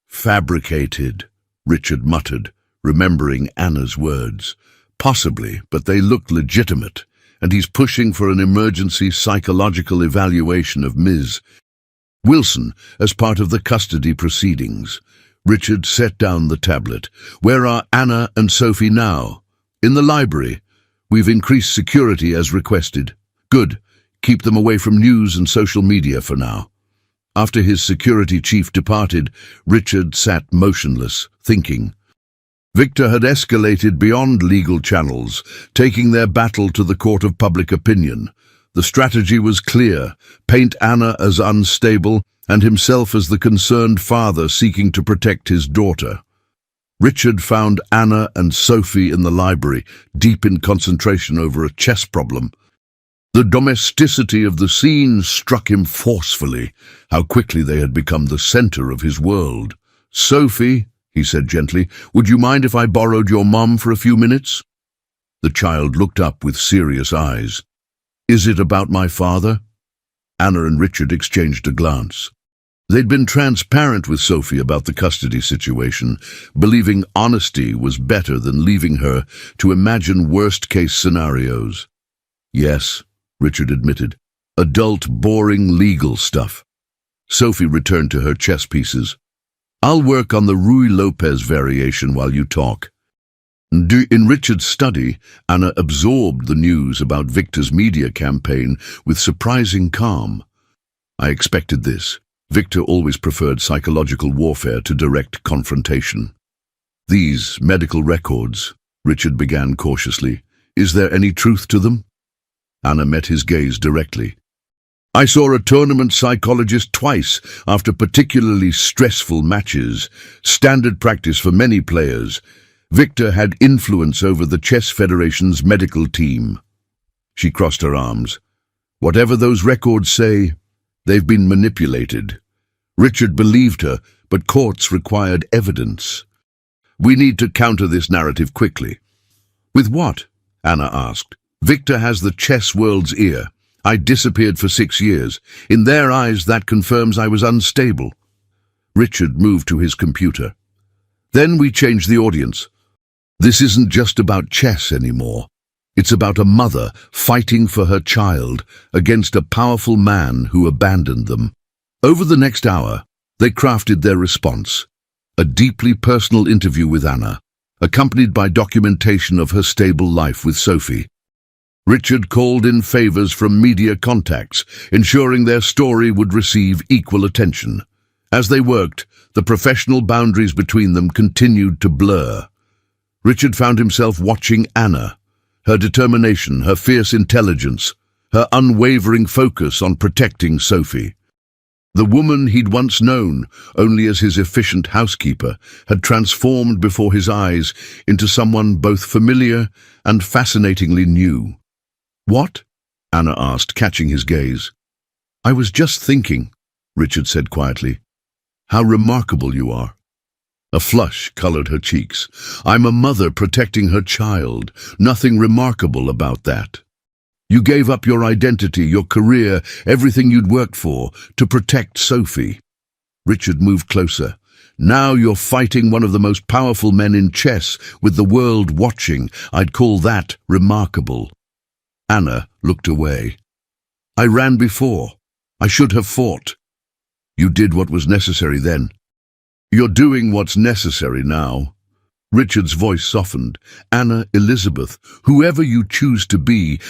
Fabricated, Richard muttered, remembering Anna's words. Possibly, but they looked legitimate, and he's pushing for an emergency psychological evaluation of Ms. Wilson as part of the custody proceedings. Richard set down the tablet. Where are Anna and Sophie now? In the library. We've increased security as requested. Good. Keep them away from news and social media for now. After his security chief departed, Richard sat motionless, thinking. Victor had escalated beyond legal channels, taking their battle to the court of public opinion. The strategy was clear: paint Anna as unstable and himself as the concerned father seeking to protect his daughter. Richard found Anna and Sophie in the library, deep in concentration over a chess problem. The domesticity of the scene struck him forcefully, how quickly they had become the center of his world. "Sophie," he said gently, "would you mind if I borrowed your mom for a few minutes?" The child looked up with serious eyes. "Is it about my father?" Anna and Richard exchanged a glance. They'd been transparent with Sophie about the custody situation, believing honesty was better than leaving her to imagine worst-case scenarios. "Yes," Richard admitted. "Adult, boring legal stuff." Sophie returned to her chess pieces. "I'll work on the Rui Lopez variation while you talk." In Richard's study, Anna absorbed the news about Victor's media campaign with surprising calm. "I expected this. Victor always preferred psychological warfare to direct confrontation." "These medical records," Richard began cautiously. "Is there any truth to them?" Anna met his gaze directly. "I saw a tournament psychologist twice after particularly stressful matches, standard practice for many players. Victor had influence over the Chess Federation's medical team." She crossed her arms. "Whatever those records say, they've been manipulated." Richard believed her, but courts required evidence. "We need to counter this narrative quickly." "With what?" Anna asked. "Victor has the chess world's ear. I disappeared for 6 years. In their eyes, that confirms I was unstable." Richard moved to his computer. "Then we changed the audience. This isn't just about chess anymore. It's about a mother fighting for her child against a powerful man who abandoned them." Over the next hour, they crafted their response. A deeply personal interview with Anna, accompanied by documentation of her stable life with Sophie. Richard called in favors from media contacts, ensuring their story would receive equal attention. As they worked, the professional boundaries between them continued to blur. Richard found himself watching Anna, her determination, her fierce intelligence, her unwavering focus on protecting Sophie. The woman he'd once known only as his efficient housekeeper had transformed before his eyes into someone both familiar and fascinatingly new. "What?" Anna asked, catching his gaze. "I was just thinking," Richard said quietly, "how remarkable you are." A flush colored her cheeks. "I'm a mother protecting her child. Nothing remarkable about that. You gave up your identity, your career, everything you'd worked for, to protect Sophie." Richard moved closer. "Now you're fighting one of the most powerful men in chess, with the world watching. I'd call that remarkable." Anna looked away. "I ran before. I should have fought." "You did what was necessary then." You're doing what's necessary now. Richard's voice softened. Anna, Elizabeth, whoever you choose to be,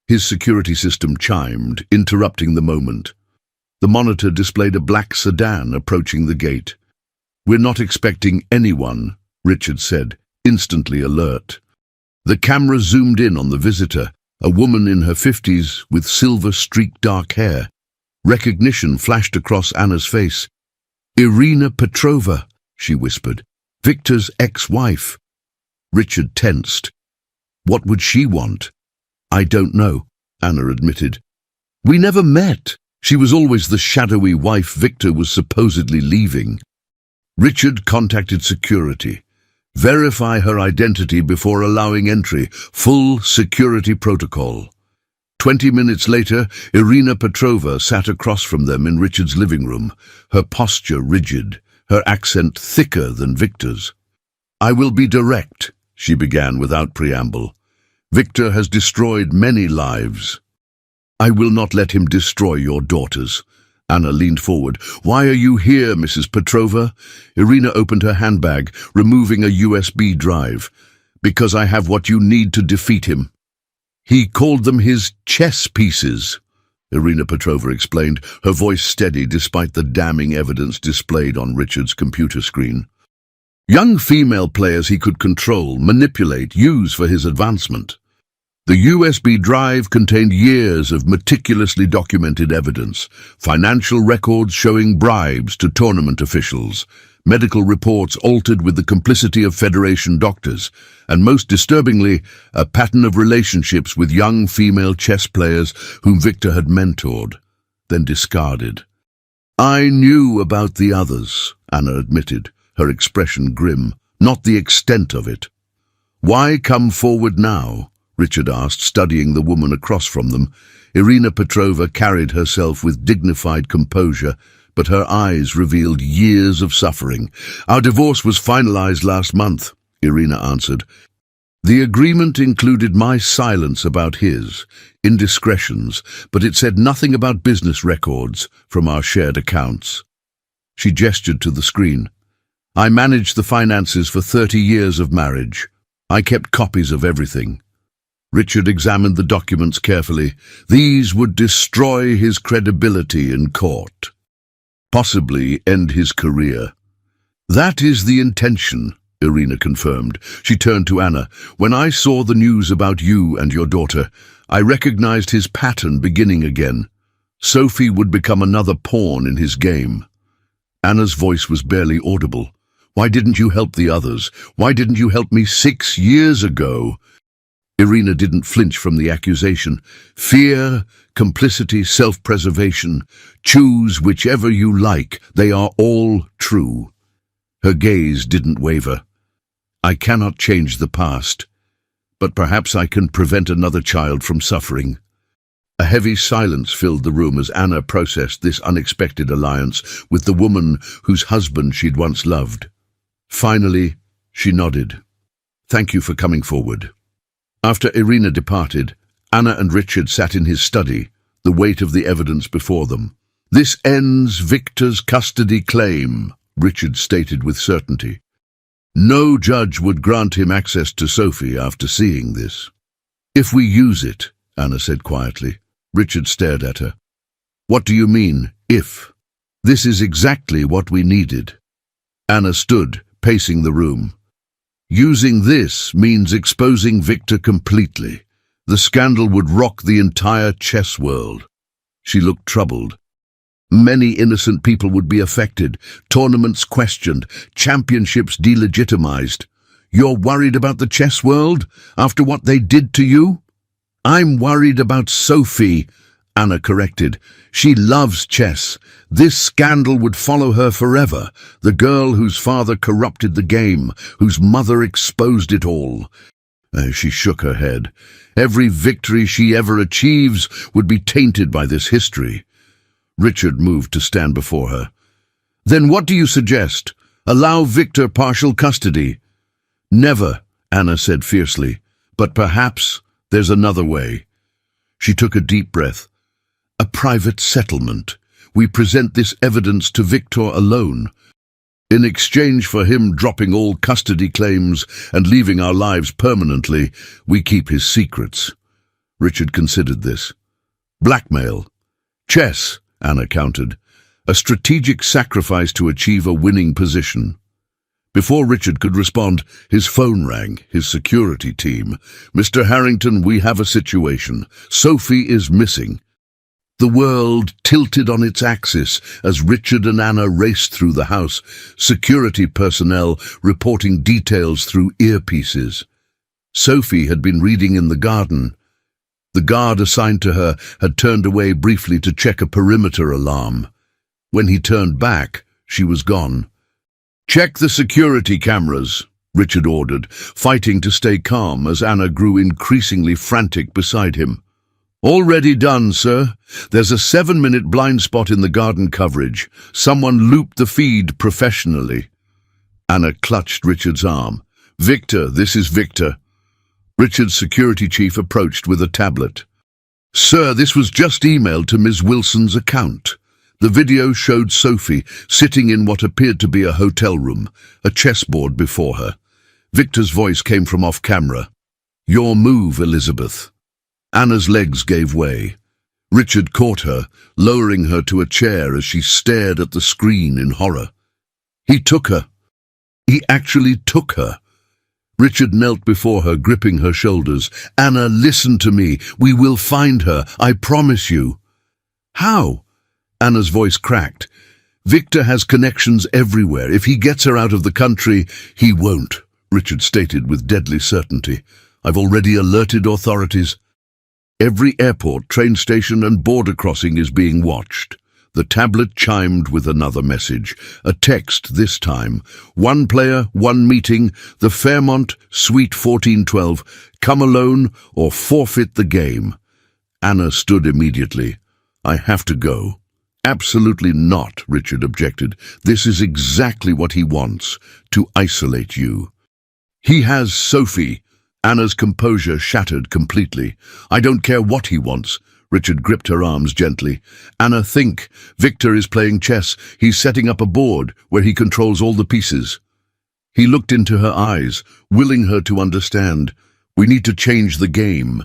His security system chimed, interrupting the moment. The monitor displayed a black sedan approaching the gate. We're not expecting anyone, Richard said, instantly alert. The camera zoomed in on the visitor, a woman in her 50s with silver-streaked dark hair. Recognition flashed across Anna's face. Irina Petrova, she whispered. Victor's ex-wife. Richard tensed. What would she want? I don't know, Anna admitted. We never met. She was always the shadowy wife Victor was supposedly leaving. Richard contacted security. Verify her identity before allowing entry. Full security protocol. 20 minutes later, Irina Petrova sat across from them in Richard's living room, her posture rigid, her accent thicker than Victor's. I will be direct, she began without preamble. Victor has destroyed many lives. I will not let him destroy your daughters. Anna leaned forward. Why are you here, Mrs. Petrova? Irina opened her handbag, removing a USB drive. Because I have what you need to defeat him. He called them his chess pieces, Irina Petrova explained, her voice steady despite the damning evidence displayed on Richard's computer screen. Young female players he could control, manipulate, use for his advancement. The USB drive contained years of meticulously documented evidence, financial records showing bribes to tournament officials, medical reports altered with the complicity of Federation doctors, and most disturbingly, a pattern of relationships with young female chess players whom Victor had mentored, then discarded. I knew about the others, Anna admitted, her expression grim, not the extent of it. Why come forward now? Richard asked, studying the woman across from them. Irina Petrova carried herself with dignified composure, but her eyes revealed years of suffering. Our divorce was finalized last month, Irina answered. The agreement included my silence about his indiscretions, but it said nothing about business records from our shared accounts. She gestured to the screen. I managed the finances for 30 years of marriage. I kept copies of everything. Richard examined the documents carefully. These would destroy his credibility in court. Possibly end his career. That is the intention, Irina confirmed. She turned to Anna. When I saw the news about you and your daughter, I recognized his pattern beginning again. Sophie would become another pawn in his game. Anna's voice was barely audible. Why didn't you help the others? Why didn't you help me 6 years ago? Irina didn't flinch from the accusation. Fear, complicity, self-preservation. Choose whichever you like. They are all true. Her gaze didn't waver. I cannot change the past, but perhaps I can prevent another child from suffering. A heavy silence filled the room as Anna processed this unexpected alliance with the woman whose husband she'd once loved. Finally, she nodded. Thank you for coming forward. After Irina departed, Anna and Richard sat in his study, the weight of the evidence before them. This ends Victor's custody claim, Richard stated with certainty. No judge would grant him access to Sophie after seeing this. If we use it, Anna said quietly. Richard stared at her. What do you mean, if? This is exactly what we needed. Anna stood, pacing the room. Using this means exposing Victor completely. The scandal would rock the entire chess world. She looked troubled. Many innocent people would be affected, tournaments questioned, championships delegitimized. You're worried about the chess world after what they did to you? I'm worried about Sophie, Anna corrected. She loves chess. This scandal would follow her forever. The girl whose father corrupted the game, whose mother exposed it all. She shook her head. Every victory she ever achieves would be tainted by this history. Richard moved to stand before her. Then what do you suggest? Allow Victor partial custody? Never, Anna said fiercely. But perhaps there's another way. She took a deep breath. A private settlement. We present this evidence to Victor alone. In exchange for him dropping all custody claims and leaving our lives permanently, we keep his secrets. Richard considered this. Blackmail. Chess, Anna countered. A strategic sacrifice to achieve a winning position. Before Richard could respond, his phone rang, his security team. "Mr. Harrington, we have a situation. Sophie is missing." The world tilted on its axis as Richard and Anna raced through the house, security personnel reporting details through earpieces. Sophie had been reading in the garden. The guard assigned to her had turned away briefly to check a perimeter alarm. When he turned back, she was gone. "Check the security cameras," Richard ordered, fighting to stay calm as Anna grew increasingly frantic beside him. "Already done, sir. There's a 7-minute blind spot in the garden coverage. Someone looped the feed professionally." Anna clutched Richard's arm. "Victor, this is Victor." Richard's security chief approached with a tablet. "Sir, this was just emailed to Ms. Wilson's account." The video showed Sophie sitting in what appeared to be a hotel room, a chessboard before her. Victor's voice came from off-camera. "Your move, Elizabeth." Anna's legs gave way. Richard caught her, lowering her to a chair as she stared at the screen in horror. He took her. He actually took her. Richard knelt before her, gripping her shoulders. "Anna, listen to me. We will find her. I promise you." "How?" Anna's voice cracked. "Victor has connections everywhere. If he gets her out of the country, he won't," Richard stated with deadly certainty. "I've already alerted authorities. Every airport, train station and border crossing is being watched." The tablet chimed with another message, a text this time. "One player, one meeting, the Fairmont, Suite 1412. Come alone or forfeit the game." Anna stood immediately. "I have to go." "Absolutely not," Richard objected. "This is exactly what he wants, to isolate you." "He has Sophie." Anna's composure shattered completely. "I don't care what he wants." Richard gripped her arms gently. "Anna, think. Victor is playing chess. He's setting up a board where he controls all the pieces." He looked into her eyes, willing her to understand. "We need to change the game."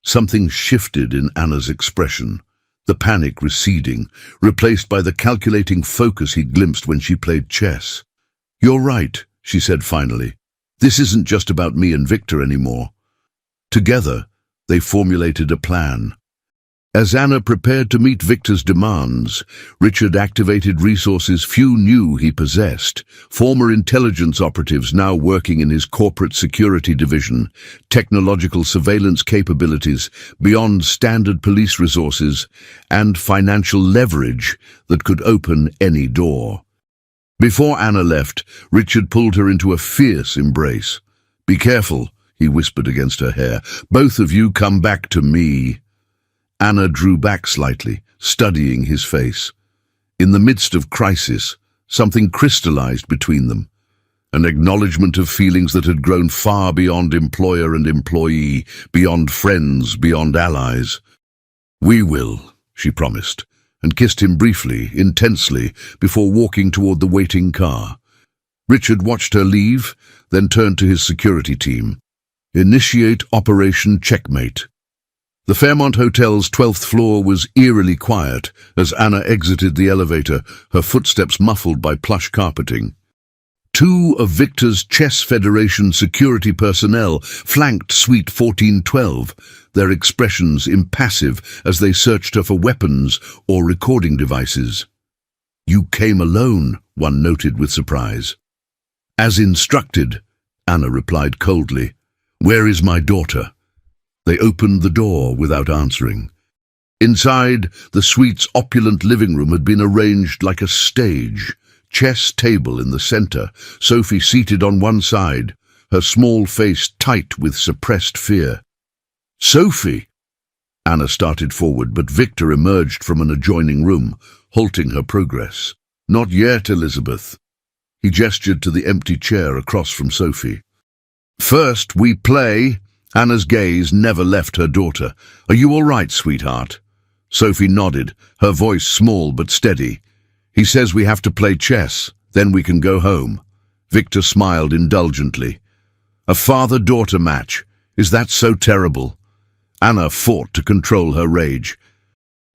Something shifted in Anna's expression, the panic receding, replaced by the calculating focus he glimpsed when she played chess. "You're right," she said finally. "This isn't just about me and Victor anymore." Together, they formulated a plan. As Anna prepared to meet Victor's demands, Richard activated resources few knew he possessed. Former intelligence operatives now working in his corporate security division, technological surveillance capabilities beyond standard police resources, and financial leverage that could open any door. Before Anna left, Richard pulled her into a fierce embrace. "Be careful," he whispered against her hair. "Both of you come back to me." Anna drew back slightly, studying his face. In the midst of crisis, something crystallized between them. An acknowledgement of feelings that had grown far beyond employer and employee, beyond friends, beyond allies. "We will," she promised, and kissed him briefly, intensely, before walking toward the waiting car. Richard watched her leave, then turned to his security team. "Initiate Operation Checkmate." The Fairmont Hotel's 12th floor was eerily quiet as Anna exited the elevator, her footsteps muffled by plush carpeting. Two of Victor's Chess Federation security personnel flanked Suite 1412, their expressions impassive as they searched her for weapons or recording devices. "You came alone," one noted with surprise. "As instructed," Anna replied coldly. "Where is my daughter?" They opened the door without answering. Inside, the suite's opulent living room had been arranged like a stage. Chess table in the center, Sophie seated on one side, her small face tight with suppressed fear. "Sophie!" Anna started forward, but Victor emerged from an adjoining room, halting her progress. "Not yet, Elizabeth." He gestured to the empty chair across from Sophie. "First, we play." Anna's gaze never left her daughter. "Are you all right, sweetheart?" Sophie nodded, her voice small but steady. "He says we have to play chess," Then we can go home." Victor smiled indulgently. "A father-daughter match. Is that so terrible?" Anna fought to control her rage.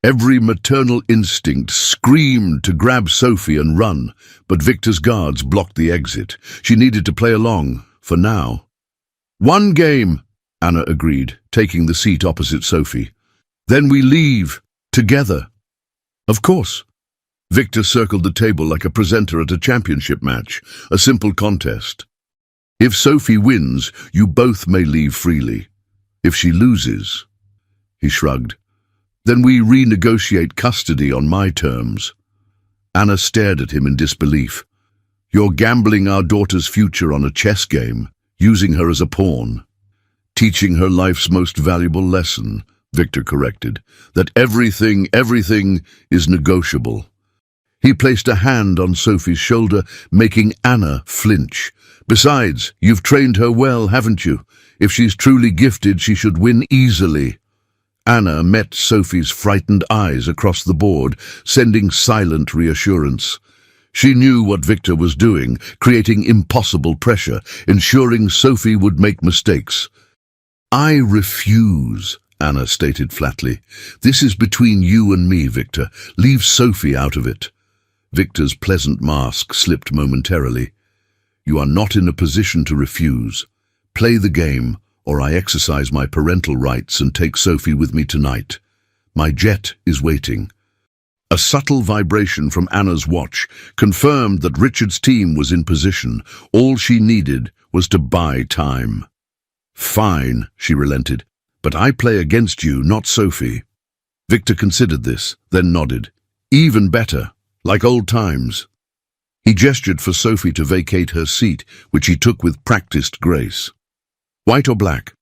Every maternal instinct screamed to grab Sophie and run, but Victor's guards blocked the exit. She needed to play along, for now. "One game," Anna agreed, taking the seat opposite Sophie. "Then we leave, together." "Of course." Victor circled the table like a presenter at a championship match, a simple contest. "If Sophie wins, you both may leave freely. If she loses," he shrugged, "then we renegotiate custody on my terms." Anna stared at him in disbelief. "You're gambling our daughter's future on a chess game, using her as a pawn." "Teaching her life's most valuable lesson," Victor corrected, "that everything is negotiable." He placed a hand on Sophie's shoulder, making Anna flinch. "Besides, you've trained her well, haven't you? If she's truly gifted, she should win easily." Anna met Sophie's frightened eyes across the board, sending silent reassurance. She knew what Victor was doing, creating impossible pressure, ensuring Sophie would make mistakes. "I refuse," Anna stated flatly. "This is between you and me, Victor. Leave Sophie out of it." Victor's pleasant mask slipped momentarily. "You are not in a position to refuse. Play the game, or I exercise my parental rights and take Sophie with me tonight. My jet is waiting." A subtle vibration from Anna's watch confirmed that Richard's team was in position. All she needed was to buy time. "Fine," she relented, "but I play against you, not Sophie." Victor considered this, then nodded. "Even better. Like old times." He gestured for Sophie to vacate her seat, which he took with practiced grace. "White or black?"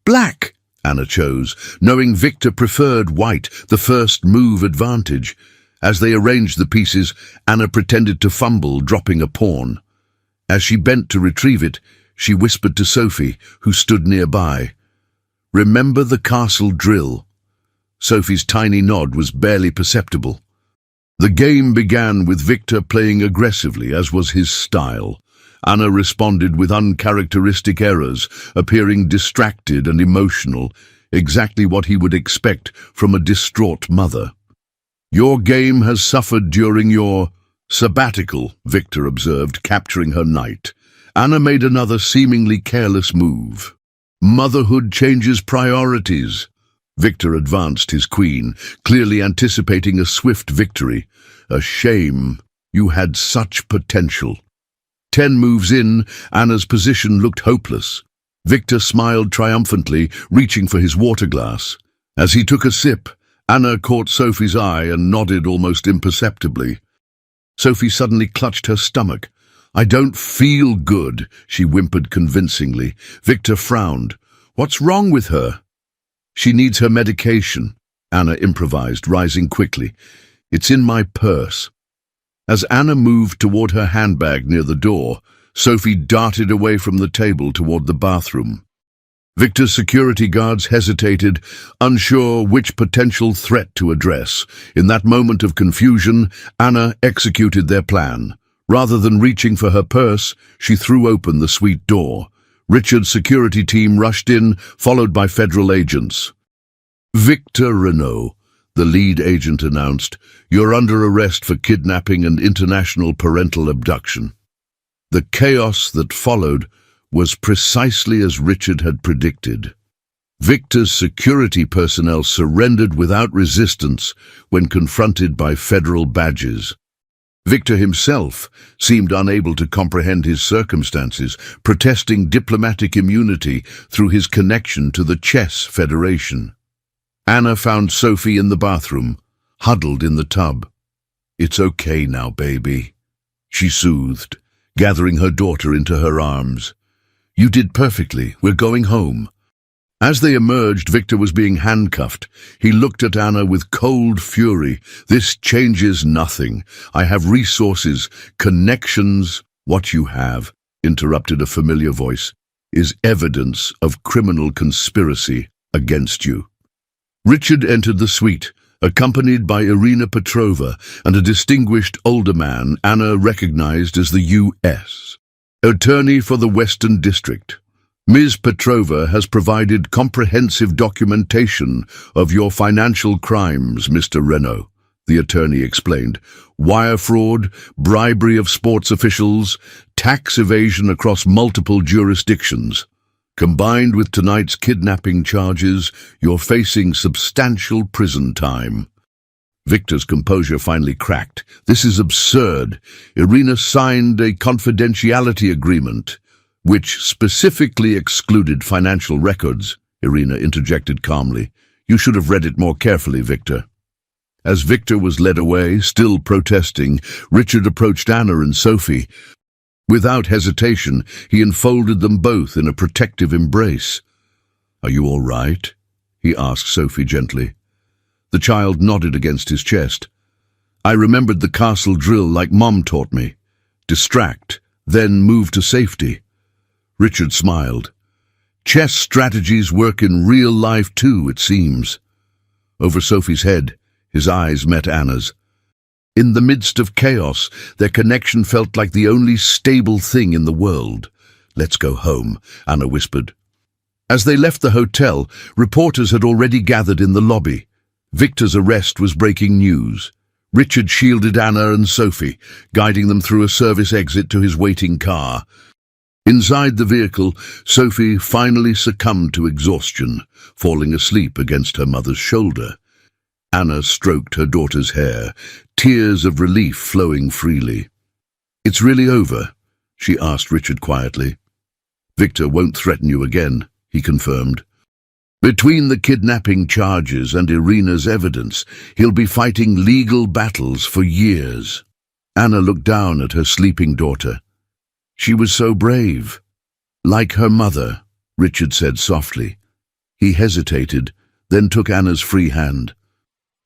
"Black," Anna chose, knowing Victor preferred white, the first move advantage. As they arranged the pieces, Anna pretended to fumble, dropping a pawn. As she bent to retrieve it, she whispered to Sophie, who stood nearby, "Remember the castle drill." Sophie's tiny nod was barely perceptible. The game began with Victor playing aggressively, as was his style. Anna responded with uncharacteristic errors, appearing distracted and emotional, exactly what he would expect from a distraught mother. "Your game has suffered during your sabbatical," Victor observed, capturing her knight. Anna made another seemingly careless move. "Motherhood changes priorities." Victor advanced his queen, clearly anticipating a swift victory. "A shame. You had such potential." 10 moves in, Anna's position looked hopeless. Victor smiled triumphantly, reaching for his water glass. As he took a sip, Anna caught Sophie's eye and nodded almost imperceptibly. Sophie suddenly clutched her stomach. "I don't feel good," she whimpered convincingly. Victor frowned. "What's wrong with her?" "She needs her medication," Anna improvised, rising quickly. "It's in my purse." As Anna moved toward her handbag near the door, Sophie darted away from the table toward the bathroom. Victor's security guards hesitated, unsure which potential threat to address. In that moment of confusion, Anna executed their plan. Rather than reaching for her purse, she threw open the suite door. Richard's security team rushed in, followed by federal agents. "Victor Renault," the lead agent announced, "you're under arrest for kidnapping and international parental abduction." The chaos that followed was precisely as Richard had predicted. Victor's security personnel surrendered without resistance when confronted by federal badges. Victor himself seemed unable to comprehend his circumstances, protesting diplomatic immunity through his connection to the Chess Federation. Anna found Sophie in the bathroom, huddled in the tub. "It's okay now, baby," she soothed, gathering her daughter into her arms. "You did perfectly. We're going home." As they emerged, Victor was being handcuffed. He looked at Anna with cold fury. "This changes nothing. I have resources, connections." "What you have," interrupted a familiar voice, "is evidence of criminal conspiracy against you." Richard entered the suite, Accompanied by Irina Petrova and a distinguished older man Anna recognized as the U.S. Attorney for the Western District. Ms. Petrova has provided comprehensive documentation of your financial crimes, Mr. Renault, the attorney explained. Wire fraud, bribery of sports officials, tax evasion across multiple jurisdictions. Combined with tonight's kidnapping charges, you're facing substantial prison time. Victor's composure finally cracked. This is absurd. Irina signed a confidentiality agreement, which specifically excluded financial records, Irina interjected calmly. You should have read it more carefully, Victor. As Victor was led away, still protesting, Richard approached Anna and Sophie. Without hesitation, he enfolded them both in a protective embrace. Are you all right? He asked Sophie gently. The child nodded against his chest. I remembered the castle drill like Mom taught me. Distract, then move to safety. Richard smiled. Chess strategies work in real life too, it seems. Over Sophie's head, his eyes met Anna's. In the midst of chaos, their connection felt like the only stable thing in the world. Let's go home, Anna whispered. As they left the hotel, reporters had already gathered in the lobby. Victor's arrest was breaking news. Richard shielded Anna and Sophie, guiding them through a service exit to his waiting car. Inside the vehicle, Sophie finally succumbed to exhaustion, falling asleep against her mother's shoulder. Anna stroked her daughter's hair, tears of relief flowing freely. It's really over, she asked Richard quietly. Victor won't threaten you again, he confirmed. Between the kidnapping charges and Irina's evidence, he'll be fighting legal battles for years. Anna looked down at her sleeping daughter. She was so brave. Like her mother, Richard said softly. He hesitated, then took Anna's free hand.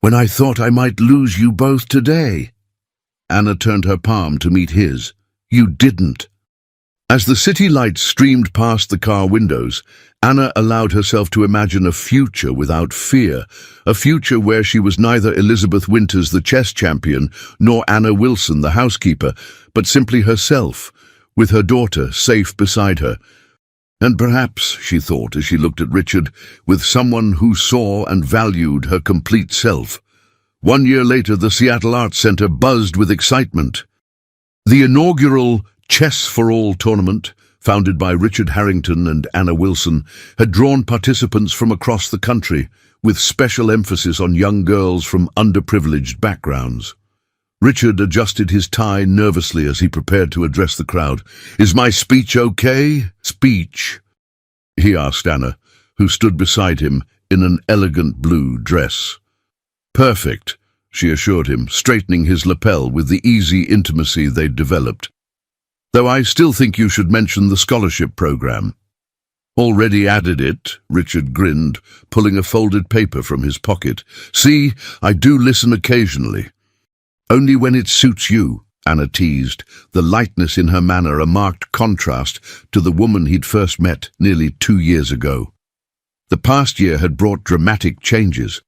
When I thought I might lose you both today. Anna turned her palm to meet his. You didn't. As the city lights streamed past the car windows, Anna allowed herself to imagine a future without fear, a future where she was neither Elizabeth Winters, the chess champion, nor Anna Wilson, the housekeeper, but simply herself, with her daughter safe beside her. And perhaps, she thought as she looked at Richard, with someone who saw and valued her complete self. 1 year later, the Seattle Arts Center buzzed with excitement. The inaugural Chess for All tournament, founded by Richard Harrington and Anna Wilson, had drawn participants from across the country, with special emphasis on young girls from underprivileged backgrounds. Richard adjusted his tie nervously as he prepared to address the crowd. Is my speech okay? Speech? He asked Anna, who stood beside him in an elegant blue dress. Perfect, she assured him, straightening his lapel with the easy intimacy they'd developed. Though I still think you should mention the scholarship program. Already added it, Richard grinned, pulling a folded paper from his pocket. See, I do listen occasionally. Only when it suits you, Anna teased, the lightness in her manner a marked contrast to the woman he'd first met nearly 2 years ago. The past year had brought dramatic changes.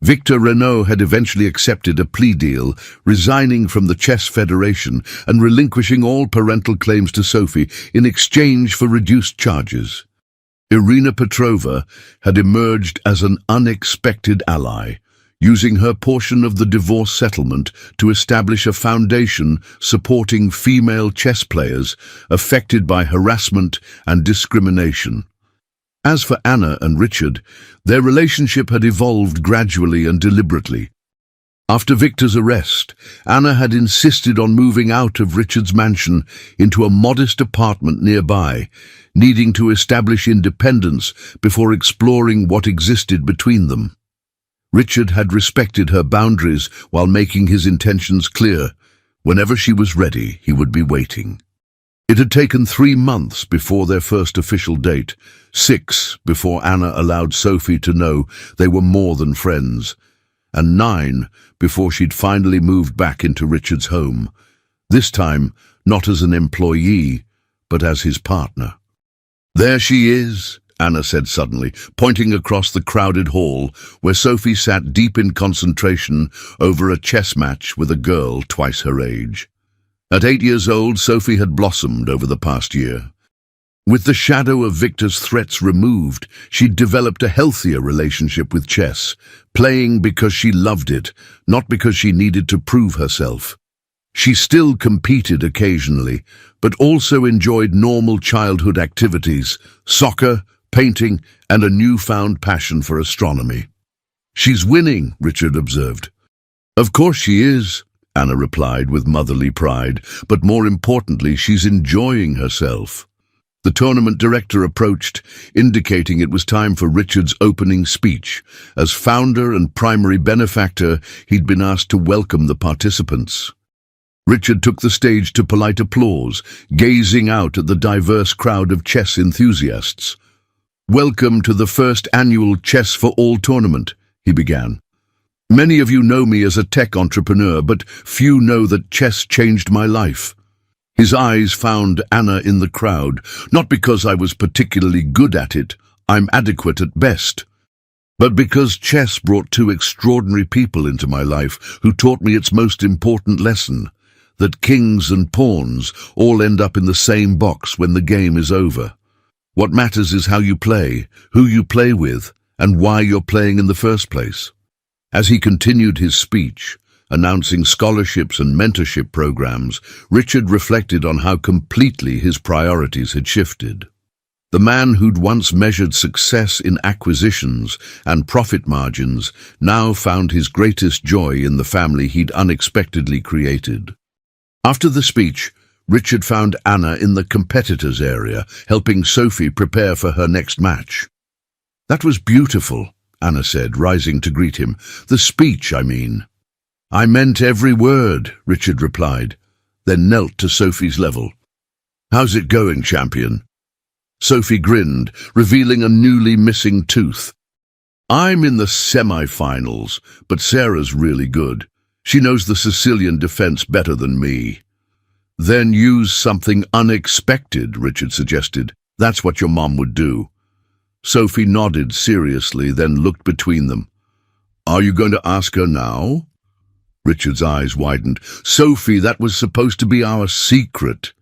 Victor Renault had eventually accepted a plea deal, resigning from the Chess Federation and relinquishing all parental claims to Sophie in exchange for reduced charges. Irina Petrova had emerged as an unexpected ally, using her portion of the divorce settlement to establish a foundation supporting female chess players affected by harassment and discrimination. As for Anna and Richard, their relationship had evolved gradually and deliberately. After Victor's arrest, Anna had insisted on moving out of Richard's mansion into a modest apartment nearby, needing to establish independence before exploring what existed between them. Richard had respected her boundaries while making his intentions clear. Whenever she was ready, he would be waiting. It had taken 3 months before their first official date, 6 before Anna allowed Sophie to know they were more than friends, and 9 before she'd finally moved back into Richard's home, this time not as an employee, but as his partner. There she is, Anna said suddenly, pointing across the crowded hall where Sophie sat deep in concentration over a chess match with a girl twice her age. At 8 years old, Sophie had blossomed over the past year. With the shadow of Victor's threats removed, she'd developed a healthier relationship with chess, playing because she loved it, not because she needed to prove herself. She still competed occasionally, but also enjoyed normal childhood activities, soccer, painting, and a newfound passion for astronomy. "She's winning," Richard observed. "Of course she is," Anna replied with motherly pride, "but more importantly, she's enjoying herself." The tournament director approached, indicating it was time for Richard's opening speech. As founder and primary benefactor, he'd been asked to welcome the participants. Richard took the stage to polite applause, gazing out at the diverse crowd of chess enthusiasts. "Welcome to the first annual Chess for All tournament," he began. "Many of you know me as a tech entrepreneur, but few know that chess changed my life." His eyes found Anna in the crowd, "Not because I was particularly good at it, I'm adequate at best, but because chess brought two extraordinary people into my life who taught me its most important lesson, that kings and pawns all end up in the same box when the game is over. What matters is how you play, who you play with, and why you're playing in the first place." As he continued his speech, announcing scholarships and mentorship programs, Richard reflected on how completely his priorities had shifted. The man who'd once measured success in acquisitions and profit margins now found his greatest joy in the family he'd unexpectedly created. After the speech, Richard found Anna in the competitors area, helping Sophie prepare for her next match. "That was beautiful," Anna said, rising to greet him. "The speech, I mean." "I meant every word," Richard replied, then knelt to Sophie's level. "How's it going, champion?" Sophie grinned, revealing a newly missing tooth. "I'm in the semi-finals, but Sarah's really good. She knows the Sicilian defense better than me." "Then use something unexpected," Richard suggested. "That's what your mom would do." Sophie nodded seriously, then looked between them. "Are you going to ask her now?" Richard's eyes widened. "Sophie, that was supposed to be our secret."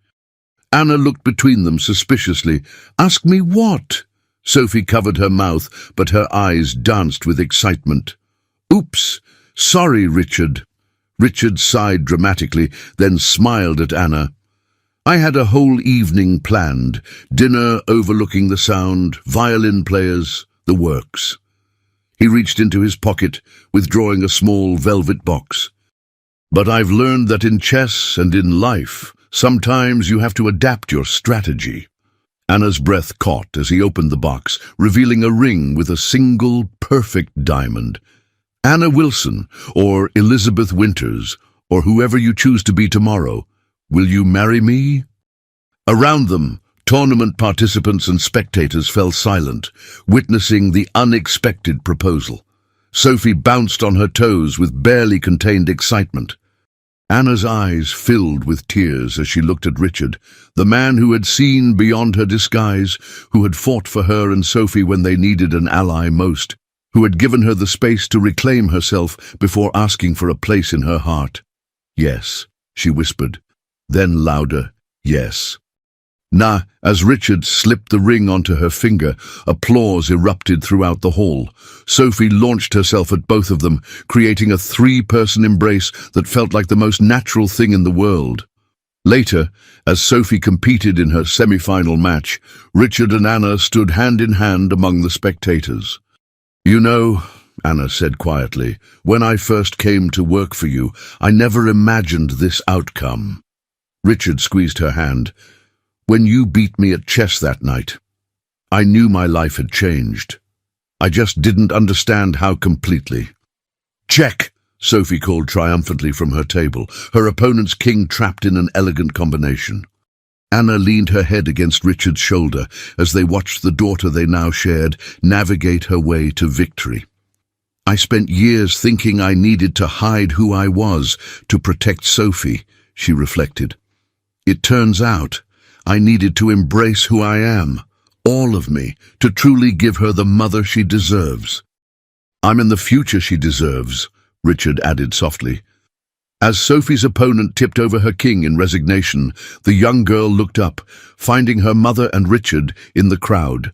Anna looked between them suspiciously. "Ask me what?" Sophie covered her mouth, but her eyes danced with excitement. "Oops, sorry, Richard." Richard sighed dramatically, then smiled at Anna. "I had a whole evening planned. Dinner overlooking the Sound, violin players, the works." He reached into his pocket, withdrawing a small velvet box. "But I've learned that in chess and in life, sometimes you have to adapt your strategy." Anna's breath caught as he opened the box, revealing a ring with a single perfect diamond. "Anna Wilson, or Elizabeth Winters, or whoever you choose to be tomorrow, will you marry me?" Around them, tournament participants and spectators fell silent, witnessing the unexpected proposal. Sophie bounced on her toes with barely contained excitement. Anna's eyes filled with tears as she looked at Richard, the man who had seen beyond her disguise, who had fought for her and Sophie when they needed an ally most, who had given her the space to reclaim herself before asking for a place in her heart. "Yes," she whispered, then louder, "Yes." As Richard slipped the ring onto her finger, applause erupted throughout the hall. Sophie launched herself at both of them, creating a three-person embrace that felt like the most natural thing in the world. Later, as Sophie competed in her semi-final match, Richard and Anna stood hand in hand among the spectators. "You know," Anna said quietly, "when I first came to work for you, I never imagined this outcome." Richard squeezed her hand. "When you beat me at chess that night, I knew my life had changed. I just didn't understand how completely." "Check!" Sophie called triumphantly from her table, her opponent's king trapped in an elegant combination. Anna leaned her head against Richard's shoulder as they watched the daughter they now shared navigate her way to victory. "I spent years thinking I needed to hide who I was to protect Sophie," she reflected. "It turns out I needed to embrace who I am, All of me, to truly give her the mother she deserves. I'm in the future she deserves, Richard added softly. As Sophie's opponent tipped over her king in resignation, the young girl looked up, finding her mother and Richard in the crowd.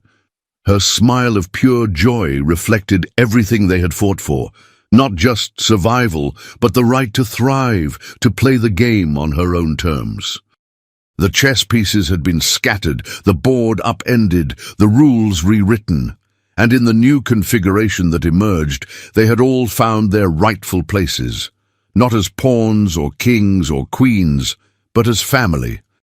Her smile of pure joy reflected everything they had fought for, not just survival, but the right to thrive, to play the game on her own terms. The chess pieces had been scattered, the board upended, the rules rewritten, and in the new configuration that emerged, they had all found their rightful places, not as pawns or kings or queens, but as family.